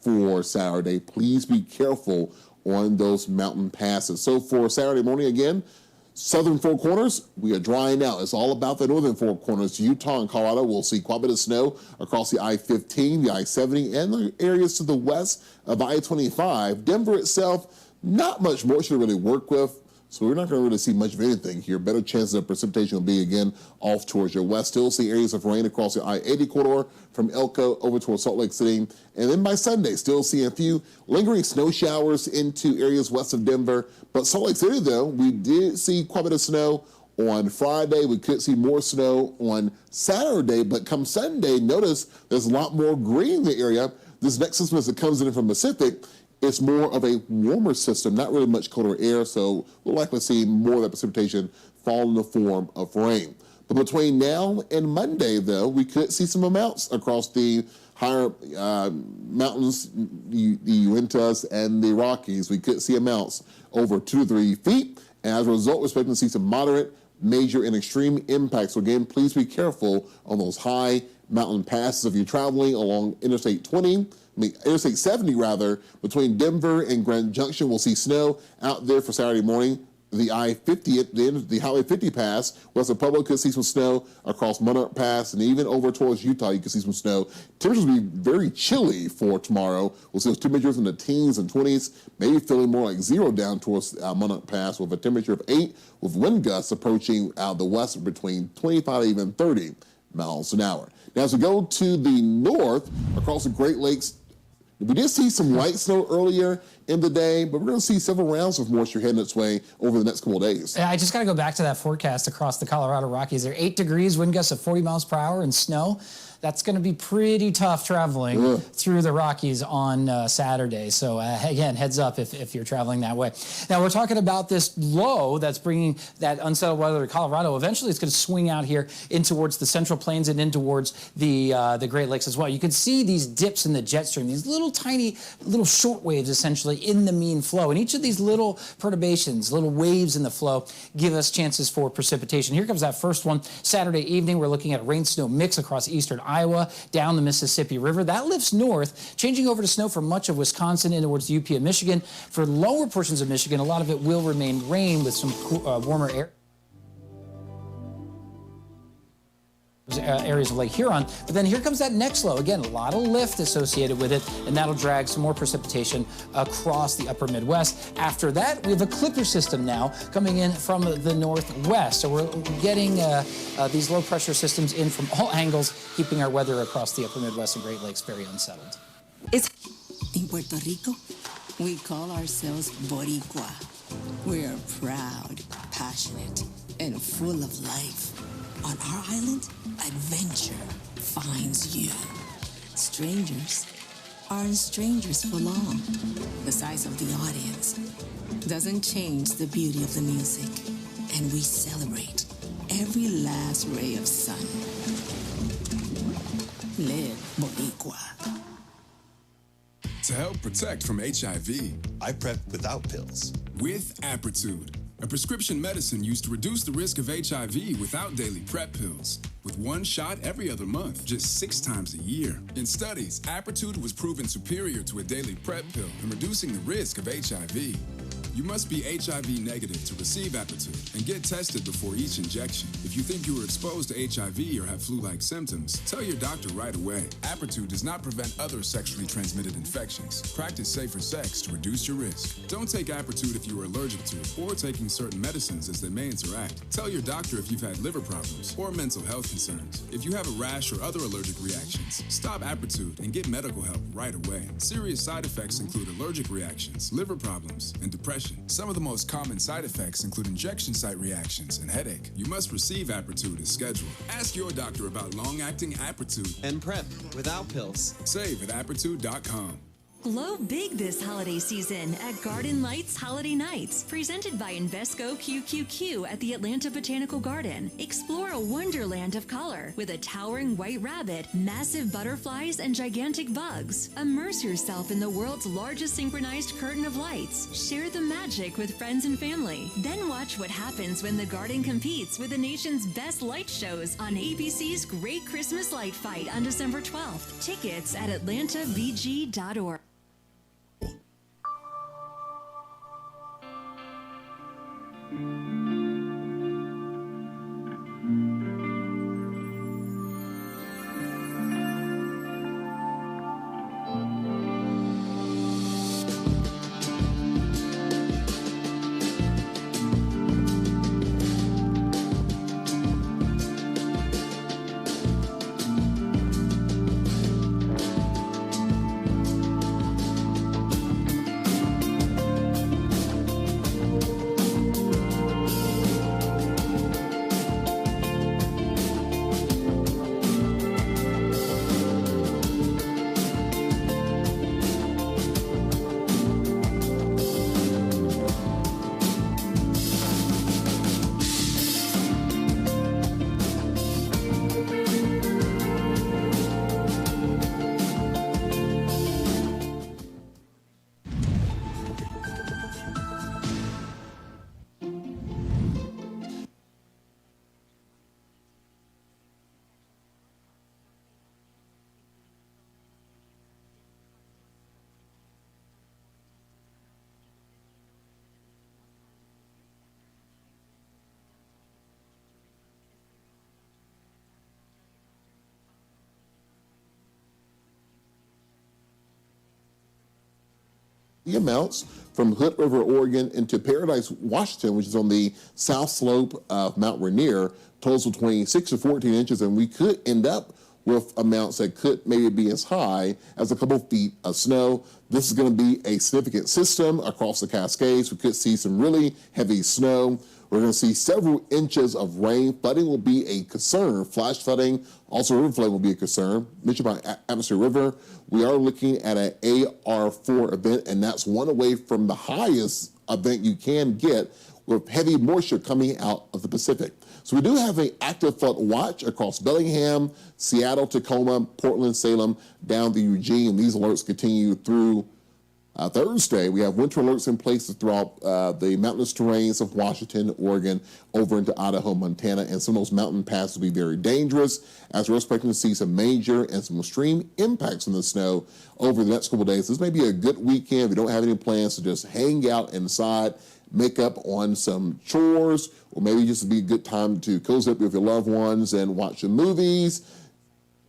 for Saturday, please be careful on those mountain passes. So for Saturday morning, again, southern Four Corners, we are drying out. It's all about the northern Four Corners. Utah and Colorado will see quite a bit of snow across the I-15, the I-70, and the areas to the west of I-25. Denver itself, not much moisture to really work with, so we're not going to really see much of anything here. Better chances of precipitation will be, again, off towards your west. Still see areas of rain across the I-80 corridor from Elko over towards Salt Lake City. And then by Sunday, still see a few lingering snow showers into areas west of Denver. But Salt Lake City, though, we did see quite a bit of snow on Friday. We could see more snow on Saturday. But come Sunday, notice there's a lot more green in the area. This next system, as it comes in from the Pacific, it's more of a warmer system, not really much colder air, so we'll likely see more of that precipitation fall in the form of rain. But between now and Monday, though, we could see some amounts across the higher mountains, the Uintas and the Rockies. We could see amounts over 2 to 3 feet. And as a result, we're expecting to see some moderate, major, and extreme impacts. So again, please be careful on those high mountain passes if you're traveling along Interstate 70 rather, between Denver and Grand Junction. We'll see snow out there for Saturday morning. The I-50 at the end of the Highway 50 pass, Western Pueblo could see some snow across Monarch Pass, and even over towards Utah, you can see some snow. Temperatures will be very chilly for tomorrow. We'll see those temperatures in the teens and 20s, maybe feeling more like 0 down towards Monarch Pass with a temperature of 8, with wind gusts approaching out the west between 25 to even 30 miles an hour. Now, as we go to the north, across the Great Lakes, we did see some light snow earlier in the day, but we're going to see several rounds of moisture heading its way over the next couple of days. I just got to go back to that forecast across the Colorado Rockies. There are 8 degrees, wind gusts of 40 miles per hour, and snow. That's going to be pretty tough traveling through the Rockies on Saturday. So again, heads up if you're traveling that way. Now we're talking about this low that's bringing that unsettled weather to Colorado. Eventually, it's going to swing out here in towards the Central Plains and in towards the Great Lakes as well. You can see these dips in the jet stream, these little tiny short waves essentially in the mean flow. And each of these little perturbations, little waves in the flow, give us chances for precipitation. Here comes that first one. Saturday evening, we're looking at a rain-snow mix across eastern Iowa, down the Mississippi River. That lifts north, changing over to snow for much of Wisconsin and towards the UP of Michigan. For lower portions of Michigan, a lot of it will remain rain with some warmer air. Areas of Lake Huron, but then here comes that next low. Again, a lot of lift associated with it, and that'll drag some more precipitation across the upper Midwest. After that, we have a clipper system now coming in from the northwest. So we're getting these low pressure systems in from all angles, keeping our weather across the upper Midwest and Great Lakes very unsettled. In Puerto Rico, we call ourselves Boricua. We're proud, passionate, and full of life. On our island, adventure finds you. Strangers aren't strangers for long. The size of the audience doesn't change the beauty of the music, and we celebrate every last ray of sun. Live Boricua. To help protect from HIV, I prep without pills. With Apretude, a prescription medicine used to reduce the risk of HIV without daily PrEP pills. With one shot every other month, just 6 times a year. In studies, Apretude was proven superior to a daily PrEP pill in reducing the risk of HIV. You must be HIV negative to receive Apretude and get tested before each injection. If you think you were exposed to HIV or have flu-like symptoms, tell your doctor right away. Apretude does not prevent other sexually transmitted infections. Practice safer sex to reduce your risk. Don't take Apretude if you are allergic to it or taking certain medicines as they may interact. Tell your doctor if you've had liver problems or mental health concerns. If you have a rash or other allergic reactions, stop Apretude and get medical help right away. Serious side effects include allergic reactions, liver problems, and depression. Some of the most common side effects include injection site reactions and headache. You must receive Apretude as scheduled. Ask your doctor about long-acting Apretude and PrEP without pills. Save at Apretude.com. Glow big this holiday season at Garden Lights Holiday Nights, presented by Invesco QQQ at the Atlanta Botanical Garden. Explore a wonderland of color with a towering white rabbit, massive butterflies, and gigantic bugs. Immerse yourself in the world's largest synchronized curtain of lights. Share the magic with friends and family. Then watch what happens when the garden competes with the nation's best light shows on ABC's Great Christmas Light Fight on December 12th. Tickets at atlantavg.org. The amounts from Hood River, Oregon into Paradise, Washington, which is on the south slope of Mount Rainier, totals between 6 to 14 inches, and we could end up with amounts that could maybe be as high as a couple feet of snow. This is going to be a significant system across the Cascades. We could see some really heavy snow. We're going to see several inches of rain. Flooding will be a concern. Flash flooding, also river flooding will be a concern. Mentioned by Atmosphere River, we are looking at an AR4 event, and that's one away from the highest event you can get with heavy moisture coming out of the Pacific. So we do have an active flood watch across Bellingham, Seattle, Tacoma, Portland, Salem, down to Eugene. These alerts continue through Thursday. We have winter alerts in place throughout the mountainous terrains of Washington, Oregon, over into Idaho, Montana, and some of those mountain passes will be very dangerous as we're expecting to see some major and some extreme impacts in the snow over the next couple of days. This may be a good weekend if you don't have any plans to just hang out inside, make up on some chores, or maybe just be a good time to cozy up with your loved ones and watch some movies,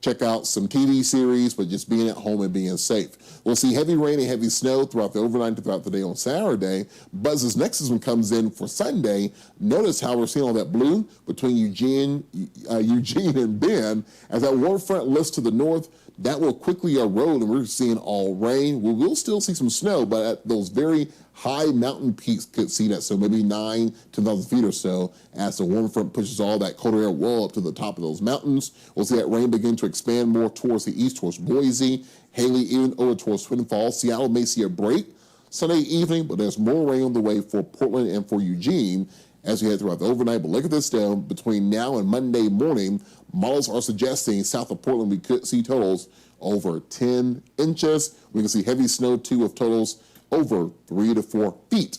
check out some TV series, but just being at home and being safe. We'll see heavy rain and heavy snow throughout the overnight, throughout the day on Saturday. But as this next system comes in for Sunday, notice how we're seeing all that blue between Eugene and Bend. As that warm front lifts to the north, that will quickly erode, and we're seeing all rain. We will still see some snow, but at those very high mountain peaks could see that, so maybe 9,000 to 10,000 feet or so as the warm front pushes all that cold air well up to the top of those mountains. We'll see that rain begin to expand more towards the east, towards Boise, Haley, even over towards Twin Falls. Seattle may see a break Sunday evening, but there's more rain on the way for Portland and for Eugene as we head throughout the overnight. But look at this down between now and Monday morning. Models are suggesting south of Portland we could see totals over 10 inches. We can see heavy snow too, with totals over 3 to 4 feet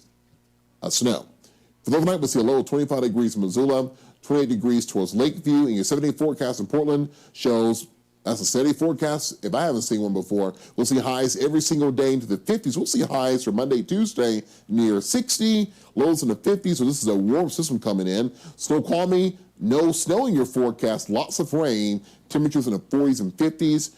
of snow. For the overnight, we'll see a low of 25 degrees in Missoula, 28 degrees towards Lakeview, and your 7-day forecast in Portland shows that's a steady forecast. If I haven't seen one before, we'll see highs every single day into the 50s. We'll see highs for Monday, Tuesday near 60, lows in the 50s. So this is a warm system coming in. Snoqualmie, no snow in your forecast, lots of rain, temperatures in the 40s and 50s.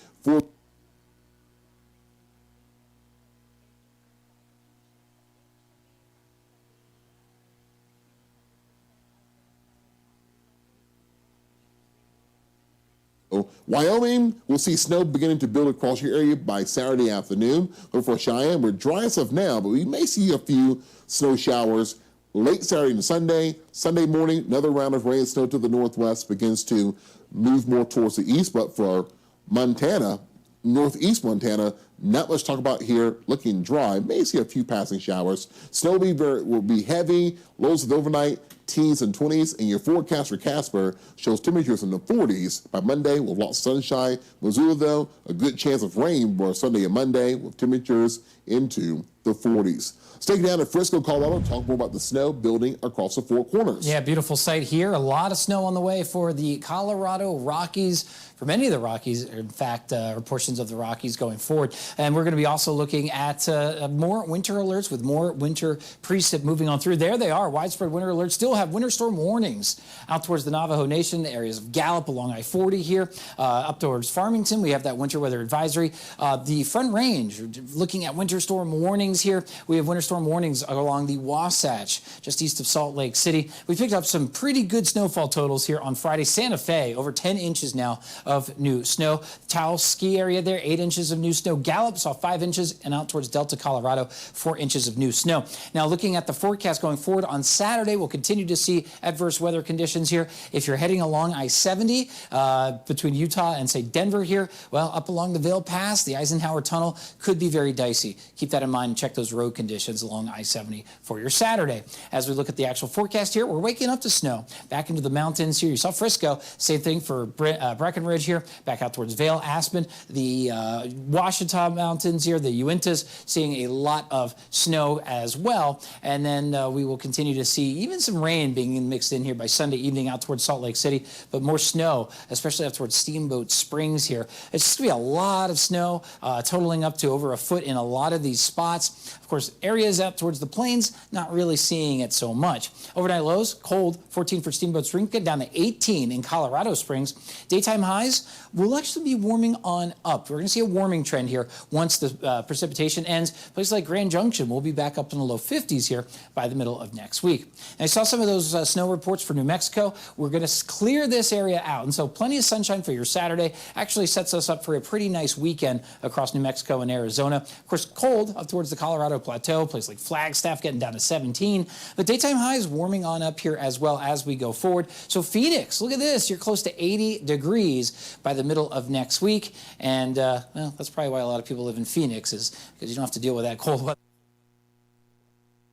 Wyoming, we'll see snow beginning to build across your area by Saturday afternoon. Look for Cheyenne, we're dry stuff now, but we may see a few snow showers late Saturday and Sunday. Sunday morning, another round of rain and snow to the northwest begins to move more towards the east, but for Montana, northeast Montana, not much to talk about here, looking dry. May see a few passing showers. Snow will be heavy, lows of the overnight, teens and 20s, and your forecast for Casper shows temperatures in the 40s by Monday with lots of sunshine. Missoula, though, a good chance of rain for Sunday and Monday with temperatures into the 40s. Staying down to Frisco, Colorado, talk more about the snow building across the Four Corners. Yeah, beautiful sight here. A lot of snow on the way for the Colorado Rockies, for many of the Rockies, in fact, or portions of the Rockies going forward. And we're going to be also looking at more winter alerts with more winter precip moving on through. There they are, widespread winter alerts. Still have winter storm warnings out towards the Navajo Nation, the areas of Gallup along I-40 here, up towards Farmington. We have that winter weather advisory. The Front Range, looking at winter storm warnings here. We have winter storm warnings along the Wasatch, just east of Salt Lake City. We picked up some pretty good snowfall totals here on Friday. Santa Fe, over 10 inches now of new snow. Taos ski area there, 8 inches of new snow. Gallup saw 5 inches, and out towards Delta, Colorado, 4 inches of new snow. Now, looking at the forecast going forward on Saturday, we'll continue to see adverse weather conditions here. If you're heading along I-70 between Utah and, say, Denver here, well, up along the Vail Pass, the Eisenhower Tunnel could be very dicey. Keep that in mind and check those road conditions along I-70 for your Saturday. As we look at the actual forecast here, we're waking up to snow. Back into the mountains here. You saw Frisco. Same thing for Breckenridge here. Back out towards Vail, Aspen. The Ouachita Mountains here, the Uintas, seeing a lot of snow as well. And then we will continue to see even some rain being mixed in here by Sunday evening out towards Salt Lake City. But more snow, especially up towards Steamboat Springs here. It's just going to be a lot of snow, totaling up to over a foot in a lot of of these spots. Of course, areas out towards the plains, not really seeing it so much. Overnight lows, cold, 14 for Steamboat Springs, get down to 18 in Colorado Springs. Daytime highs will actually be warming on up. We're going to see a warming trend here once the precipitation ends. Places like Grand Junction will be back up in the low 50s here by the middle of next week. And I saw some of those snow reports for New Mexico. We're going to clear this area out, and so plenty of sunshine for your Saturday. Actually sets us up for a pretty nice weekend across New Mexico and Arizona. Of course, cold up towards the Colorado Plateau, places like Flagstaff getting down to 17. But daytime highs warming on up here as well as we go forward. So Phoenix, look at this. You're close to 80 degrees by the middle of next week. And, well, that's probably why a lot of people live in Phoenix, is because you don't have to deal with that cold weather.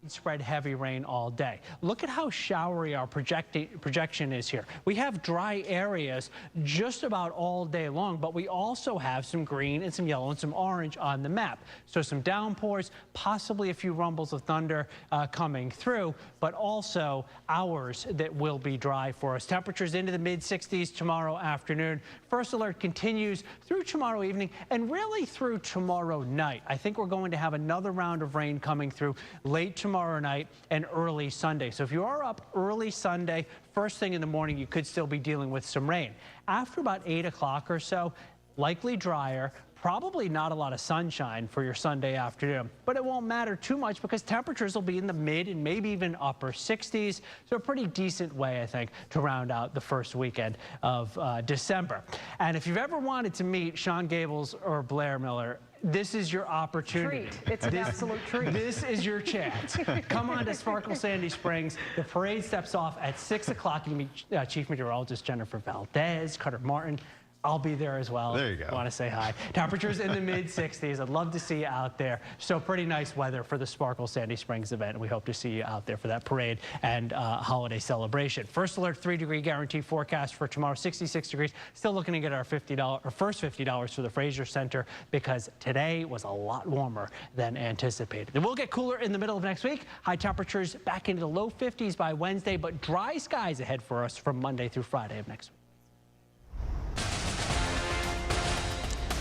Spread heavy rain all day. Look at how showery our projection is here. We have dry areas just about all day long, but we also have some green and some yellow and some orange on the map. So some downpours, possibly a few rumbles of thunder coming through, but also hours that will be dry for us. Temperatures into the mid-60s tomorrow afternoon. First alert continues through tomorrow evening and really through tomorrow night. I think we're going to have another round of rain coming through late tomorrow night and early Sunday. So if you are up early Sunday, first thing in the morning, you could still be dealing with some rain. After about 8 o'clock or so, likely drier. Probably not a lot of sunshine for your Sunday afternoon, but it won't matter too much because temperatures will be in the mid and maybe even upper 60s. So a pretty decent way, I think, to round out the first weekend of December. And if you've ever wanted to meet Sean Gables or Blair Miller, this is your opportunity. It's an absolute treat. This is your chance. Come on to Sparkle Sandy Springs. The parade steps off at 6 o'clock. You meet Chief Meteorologist Jennifer Valdez, Carter Martin. I'll be there as well. There you go. I want to say hi. Temperatures in the mid-60s. I'd love to see you out there. So pretty nice weather for the Sparkle Sandy Springs event. We hope to see you out there for that parade and holiday celebration. First alert 3-degree guarantee forecast for tomorrow, 66 degrees. Still looking to get our first $50 for the Fraser Center because today was a lot warmer than anticipated. It will get cooler in the middle of next week. High temperatures back into the low 50s by Wednesday, but dry skies ahead for us from Monday through Friday of next week.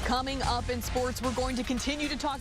Coming up in sports, we're going to continue to talk.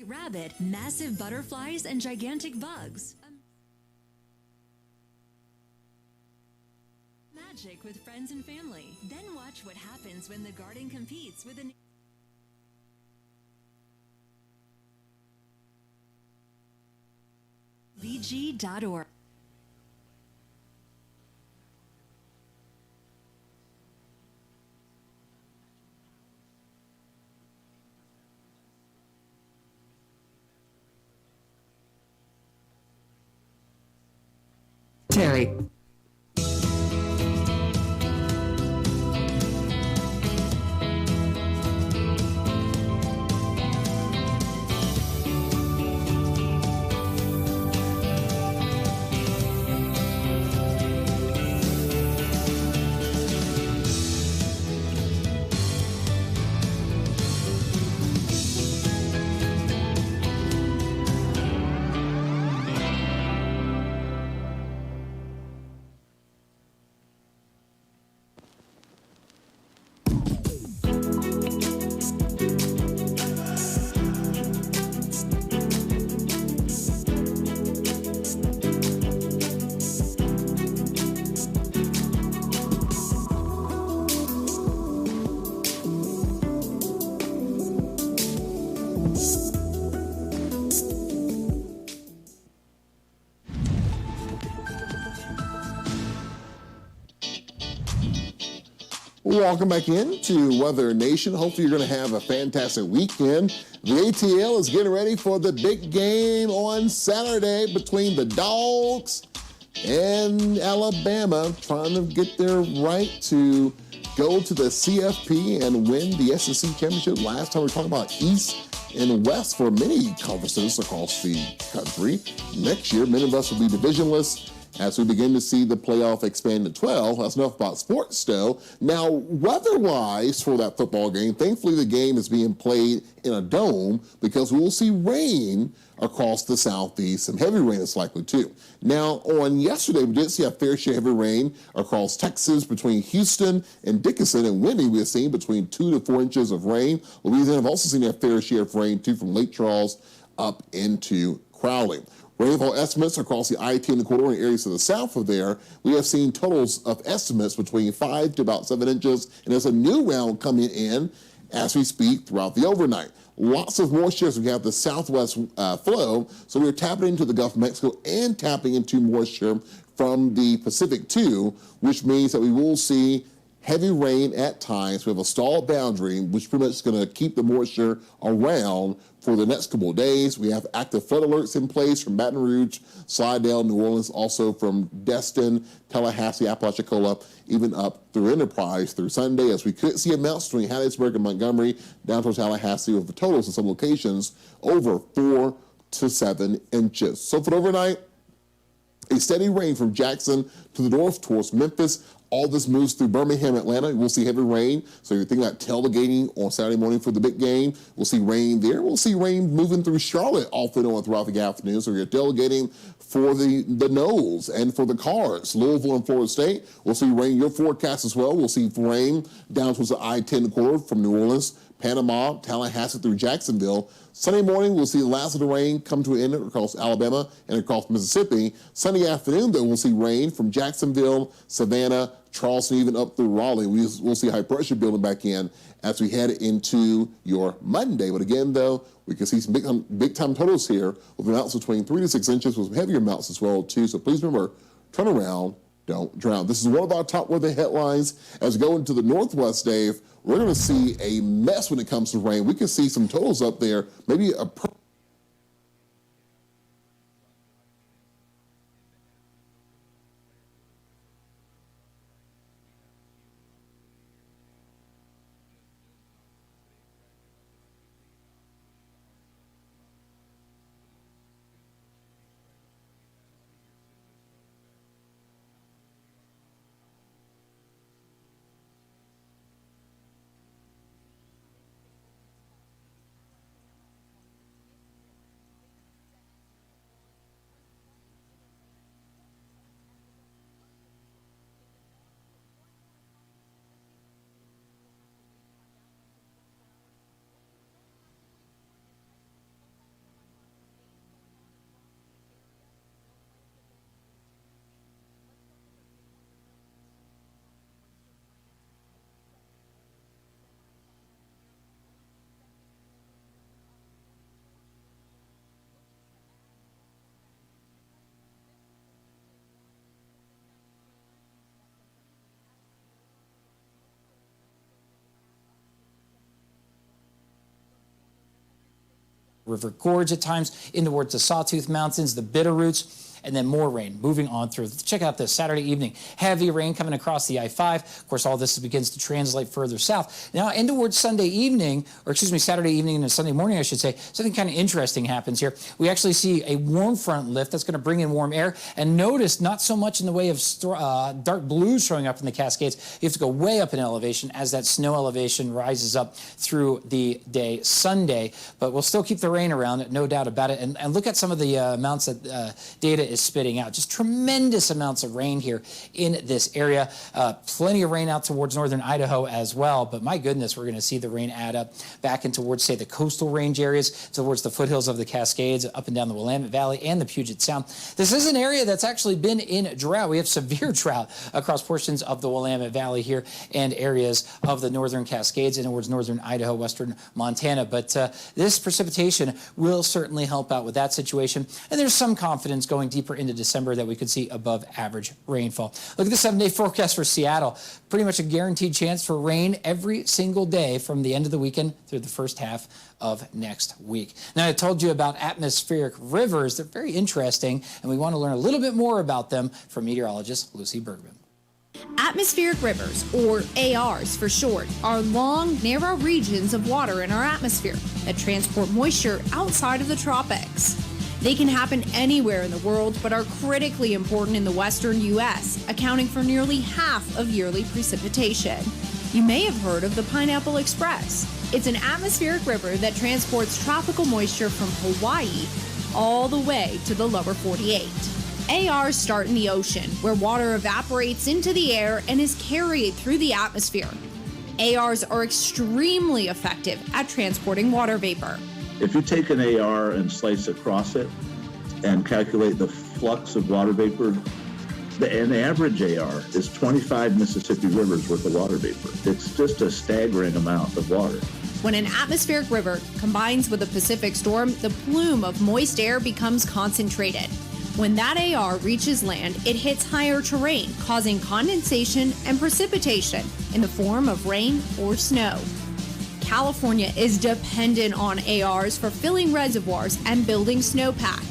Rabbit, massive butterflies, and gigantic bugs. Magic with friends and family. Then watch what happens when the garden competes with an VG.org. Terry. Welcome back into Weather Nation. Hopefully you're going to have a fantastic weekend. The ATL is getting ready for the big game on Saturday between the Dogs And Alabama trying to get their right to go to the CFP and win the SEC championship. Last time we were talking about East and West for many conferences across the country. Next year, many of us will be divisionless as we begin to see the playoff expand to 12. That's enough about sports, though. Now, weather-wise for that football game, thankfully the game is being played in a dome because we will see rain across the southeast. Some heavy rain is likely, too. Now, on yesterday, we did see a fair share of heavy rain across Texas between Houston and Dickinson, and windy we have seen between 2 to 4 inches of rain. Louisiana have also seen a fair share of rain, too, from Lake Charles up into Crowley. Rainfall estimates across the I-10 corridor and areas to the south of there, we have seen totals of estimates between 5 to about 7 inches, and there's a new round coming in as we speak throughout the overnight. Lots of moisture as we have the southwest flow, so we're tapping into the Gulf of Mexico and tapping into moisture from the Pacific too, which means that we will see heavy rain at times. We have a stalled boundary, which pretty much is going to keep the moisture around for the next couple of days. We have active flood alerts in place from Baton Rouge, Slidell, New Orleans, also from Destin, Tallahassee, Apalachicola, even up through Enterprise through Sunday, as we could see amounts between Hattiesburg and Montgomery down towards Tallahassee, with the totals in some locations over 4 to 7 inches. So for the overnight, a steady rain from Jackson to the north towards Memphis. All this moves through Birmingham, Atlanta. We'll see heavy rain. So you're thinking about tailgating on Saturday morning for the big game. We'll see rain there. We'll see rain moving through Charlotte off and on throughout the afternoon. So you're tailgating for the Knowles and for the Cards, Louisville and Florida State. We'll see rain in your forecast as well. We'll see rain down towards the I-10 corridor from New Orleans, Panama, Tallahassee through Jacksonville. Sunday morning, we'll see the last of the rain come to an end across Alabama and across Mississippi. Sunday afternoon, though, we'll see rain from Jacksonville, Savannah, Charleston, even up through Raleigh. We'll see high pressure building back in as we head into your Monday. But again, though, we can see some big time totals here with amounts between 3 to 6 inches with some heavier amounts as well, too. So please remember, turn around, don't drown. This is one of our top weather headlines. As we go into the Northwest, Dave, we're going to see a mess when it comes to rain. We can see some totals up there, maybe a River Gorge at times, in towards the Sawtooth Mountains, the Bitterroots, and then more rain moving on through. Check out this Saturday evening. Heavy rain coming across the I-5. Of course, all this begins to translate further south. Now, in towards Sunday evening, or excuse me, Saturday evening and Sunday morning, I should say, something kind of interesting happens here. We actually see a warm front lift that's going to bring in warm air. And notice not so much in the way of dark blues showing up in the Cascades. You have to go way up in elevation as that snow elevation rises up through the day Sunday. But we'll still keep the rain around, no doubt about it. And look at some of the amounts that data is spitting out. Just tremendous amounts of rain here in this area. Plenty of rain out towards northern Idaho as well. But my goodness, we're going to see the rain add up back in towards, say, the coastal range areas, towards the foothills of the Cascades, up and down the Willamette Valley and the Puget Sound. This is an area that's actually been in drought. We have severe drought across portions of the Willamette Valley here and areas of the northern Cascades and towards northern Idaho, western Montana. But this precipitation will certainly help out with that situation. And there's some confidence going deep deeper into December that we could see above average rainfall. Look at the 7-day forecast for Seattle. Pretty much a guaranteed chance for rain every single day from the end of the weekend through the first half of next week. Now, I told you about atmospheric rivers. They're very interesting, and we want to learn a little bit more about them from meteorologist Lucy Bergman. Atmospheric rivers, or ARs for short, are long, narrow regions of water in our atmosphere that transport moisture outside of the tropics. They can happen anywhere in the world, but are critically important in the western U.S., accounting for nearly half of yearly precipitation. You may have heard of the Pineapple Express. It's an atmospheric river that transports tropical moisture from Hawaii all the way to the lower 48. ARs start in the ocean, where water evaporates into the air and is carried through the atmosphere. ARs are extremely effective at transporting water vapor. If you take an AR and slice across it and calculate the flux of water vapor, an average AR is 25 Mississippi rivers worth of water vapor. It's just a staggering amount of water. When an atmospheric river combines with a Pacific storm, the plume of moist air becomes concentrated. When that AR reaches land, it hits higher terrain, causing condensation and precipitation in the form of rain or snow. California is dependent on ARs for filling reservoirs and building snowpack,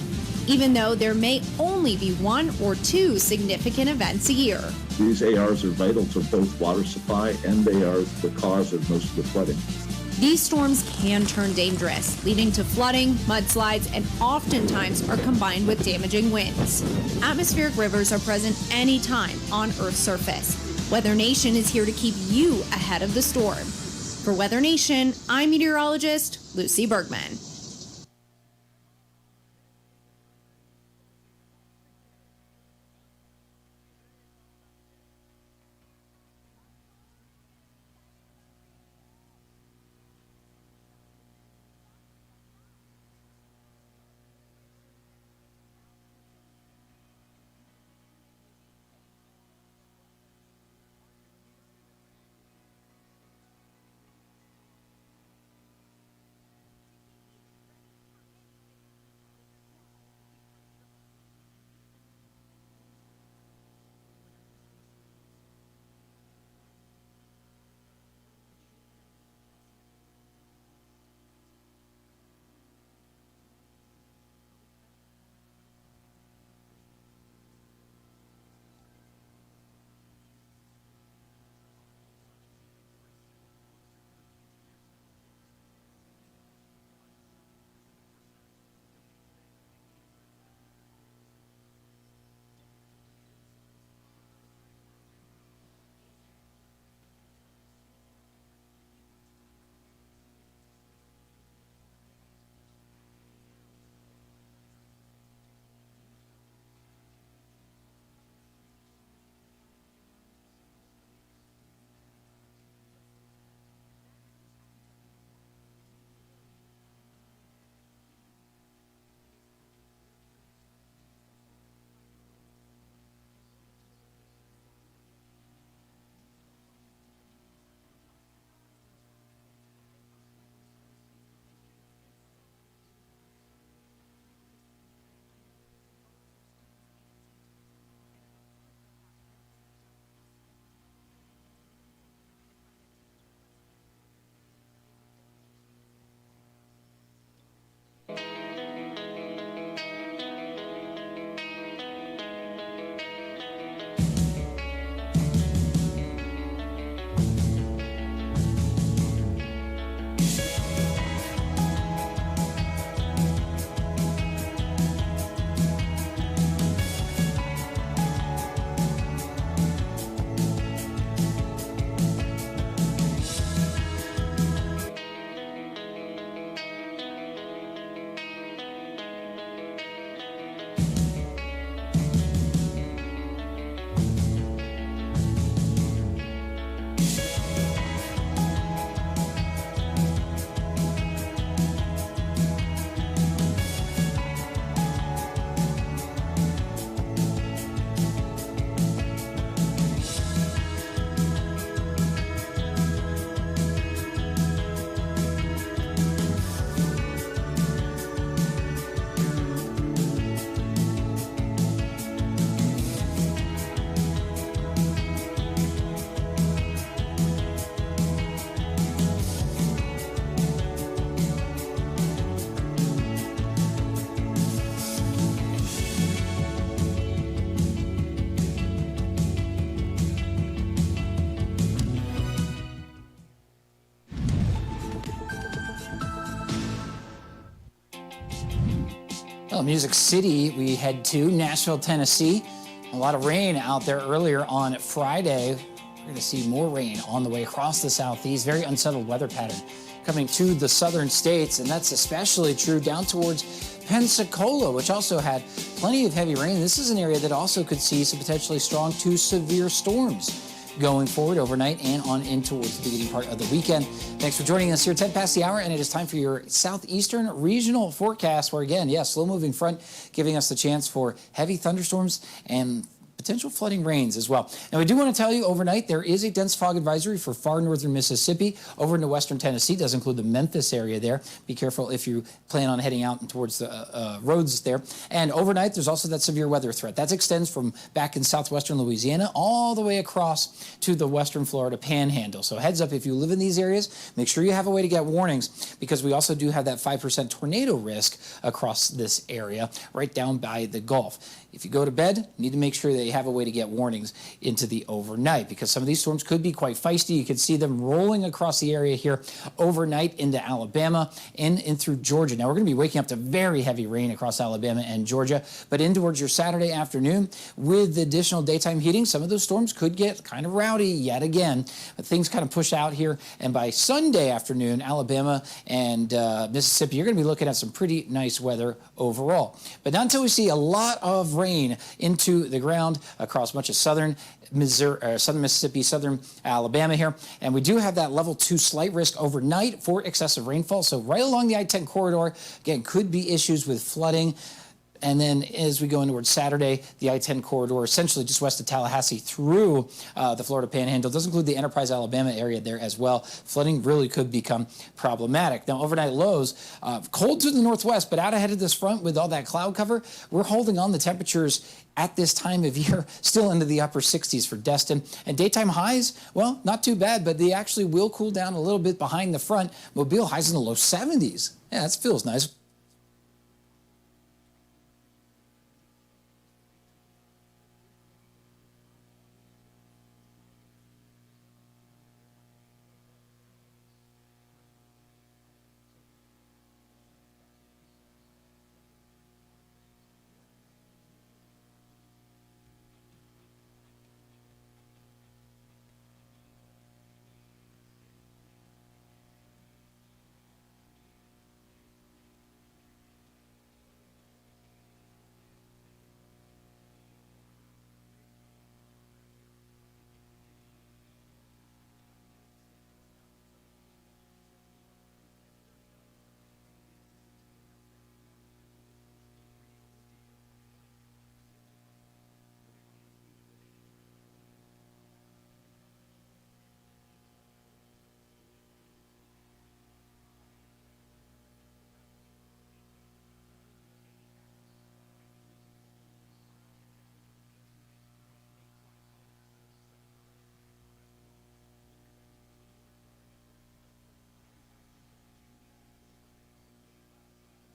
even though there may only be 1 or 2 significant events a year. These ARs are vital to both water supply, and they are the cause of most of the flooding. These storms can turn dangerous, leading to flooding, mudslides, and oftentimes are combined with damaging winds. Atmospheric rivers are present anytime on Earth's surface. Weather Nation is here to keep you ahead of the storm. For Weather Nation, I'm meteorologist Lucy Bergman. Well, Music City, we head to Nashville, Tennessee. A lot of rain out there earlier on Friday. We're going to see more rain on the way across the southeast. Very unsettled weather pattern coming to the southern states, and that's especially true down towards Pensacola, which also had plenty of heavy rain. This is an area that also could see some potentially strong to severe storms going forward overnight and on in towards the beginning part of the weekend. Thanks for joining us here 10 past the hour, and it is time for your southeastern regional forecast, where again, yes, slow-moving front giving us the chance for heavy thunderstorms and potential flooding rains as well. Now, we do want to tell you overnight there is a dense fog advisory for far northern Mississippi over into western Tennessee. It does include the Memphis area there. Be careful if you plan on heading out and towards the roads there. And overnight, there's also that severe weather threat. That extends from back in southwestern Louisiana all the way across to the western Florida panhandle. So heads up, if you live in these areas, make sure you have a way to get warnings, because we also do have that 5% tornado risk across this area right down by the Gulf. If you go to bed, you need to make sure that you have a way to get warnings into the overnight, because some of these storms could be quite feisty. You can see them rolling across the area here overnight into Alabama and in through Georgia. Now, we're going to be waking up to very heavy rain across Alabama and Georgia, but in towards your Saturday afternoon with the additional daytime heating, some of those storms could get kind of rowdy yet again. But things kind of push out here, and by Sunday afternoon, Alabama and Mississippi, you're going to be looking at some pretty nice weather overall. But not until we see a lot of rain into the ground across much of southern Missouri, southern Mississippi, southern Alabama here. And we do have that level 2 slight risk overnight for excessive rainfall. So right along the I-10 corridor, again, could be issues with flooding. And then as we go into towards Saturday, the I-10 corridor, essentially just west of Tallahassee through the Florida Panhandle, does include the Enterprise, Alabama area there as well. Flooding really could become problematic. Now, overnight lows, cold to the northwest, but out ahead of this front with all that cloud cover, we're holding on the temperatures at this time of year still into the upper 60s for Destin. And daytime highs, well, not too bad, but they actually will cool down a little bit behind the front. Mobile highs in the low 70s. Yeah, that feels nice.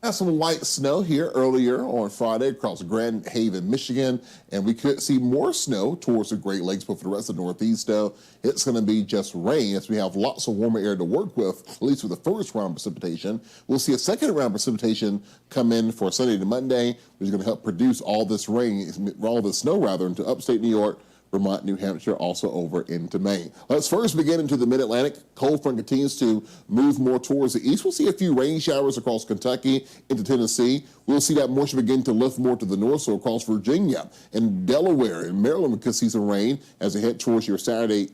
Have some white snow here earlier on Friday across Grand Haven, Michigan, and we could see more snow towards the Great Lakes, but for the rest of the Northeast, though, it's going to be just rain as we have lots of warmer air to work with, at least for the first round of precipitation. We'll see a second round of precipitation come in for Sunday to Monday, which is going to help produce all this rain, all this snow rather, into upstate New York, Vermont, New Hampshire, also over into Maine. Let's first begin into the mid-Atlantic. Cold front continues to move more towards the east. We'll see a few rain showers across Kentucky into Tennessee. We'll see that moisture begin to lift more to the north, so across Virginia and Delaware and Maryland, we could see some rain as we head towards your Saturday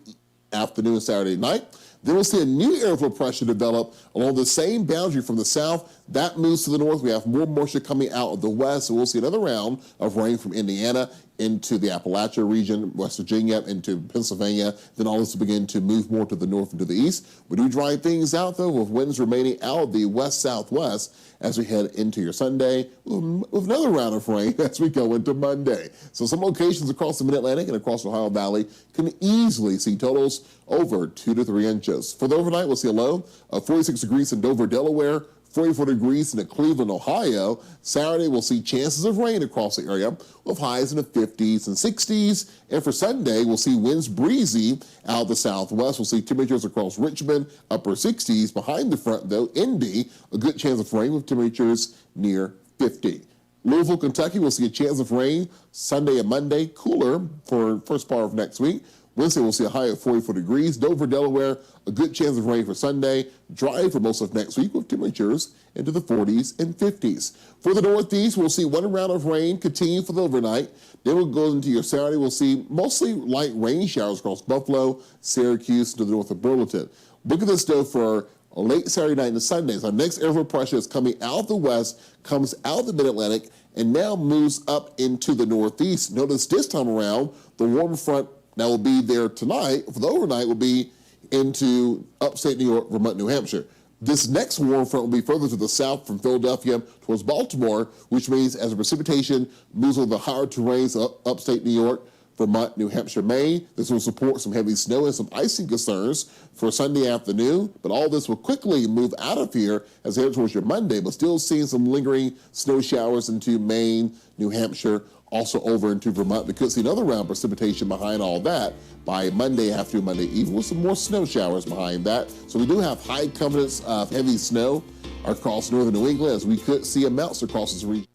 afternoon, Saturday night. Then we'll see a new airflow pressure develop along the same boundary from the south. That moves to the north. We have more moisture coming out of the west, so we'll see another round of rain from Indiana into the Appalachia region, West Virginia, into Pennsylvania. Then all this will begin to move more to the north and to the east. We do dry things out, though, with winds remaining out of the west-southwest as we head into your Sunday with another round of rain as we go into Monday. So some locations across the Mid-Atlantic and across the Ohio Valley can easily see totals over 2 to 3 inches. For the overnight, we'll see a low of 46 degrees in Dover, Delaware, 44 degrees in Cleveland, Ohio. Saturday, we'll see chances of rain across the area with highs in the 50s and 60s. And for Sunday, we'll see winds breezy out of the southwest. We'll see temperatures across Richmond, upper 60s. Behind the front, though, Indy, a good chance of rain with temperatures near 50. Louisville, Kentucky will see a chance of rain Sunday and Monday, cooler for first part of next week. Wednesday, we'll see a high of 44 degrees. Dover, Delaware, a good chance of rain for Sunday. Dry for most of next week with temperatures into the 40s and 50s. For the Northeast, we'll see one round of rain continue for the overnight. Then we'll go into your Saturday. We'll see mostly light rain showers across Buffalo, Syracuse, to the north of Burlington. Look at this, though, for late Saturday night and Sundays. Our next air pressure is coming out of the west, comes out of the mid-Atlantic, and now moves up into the Northeast. Notice this time around, the warm front that will be there tonight for the overnight will be into upstate New York, Vermont, New Hampshire. This next warm front will be further to the south from Philadelphia towards Baltimore, which means as the precipitation moves over the higher terrains of upstate New York, Vermont, New Hampshire, Maine, this will support some heavy snow and some icing concerns for Sunday afternoon, but all this will quickly move out of here as they head towards your Monday, but still seeing some lingering snow showers into Maine, New Hampshire, also over into Vermont. We could see another round of precipitation behind all that by Monday afternoon, Monday evening, with some more snow showers behind that. So we do have high confidence of heavy snow across northern New England, as we could see amounts across this region.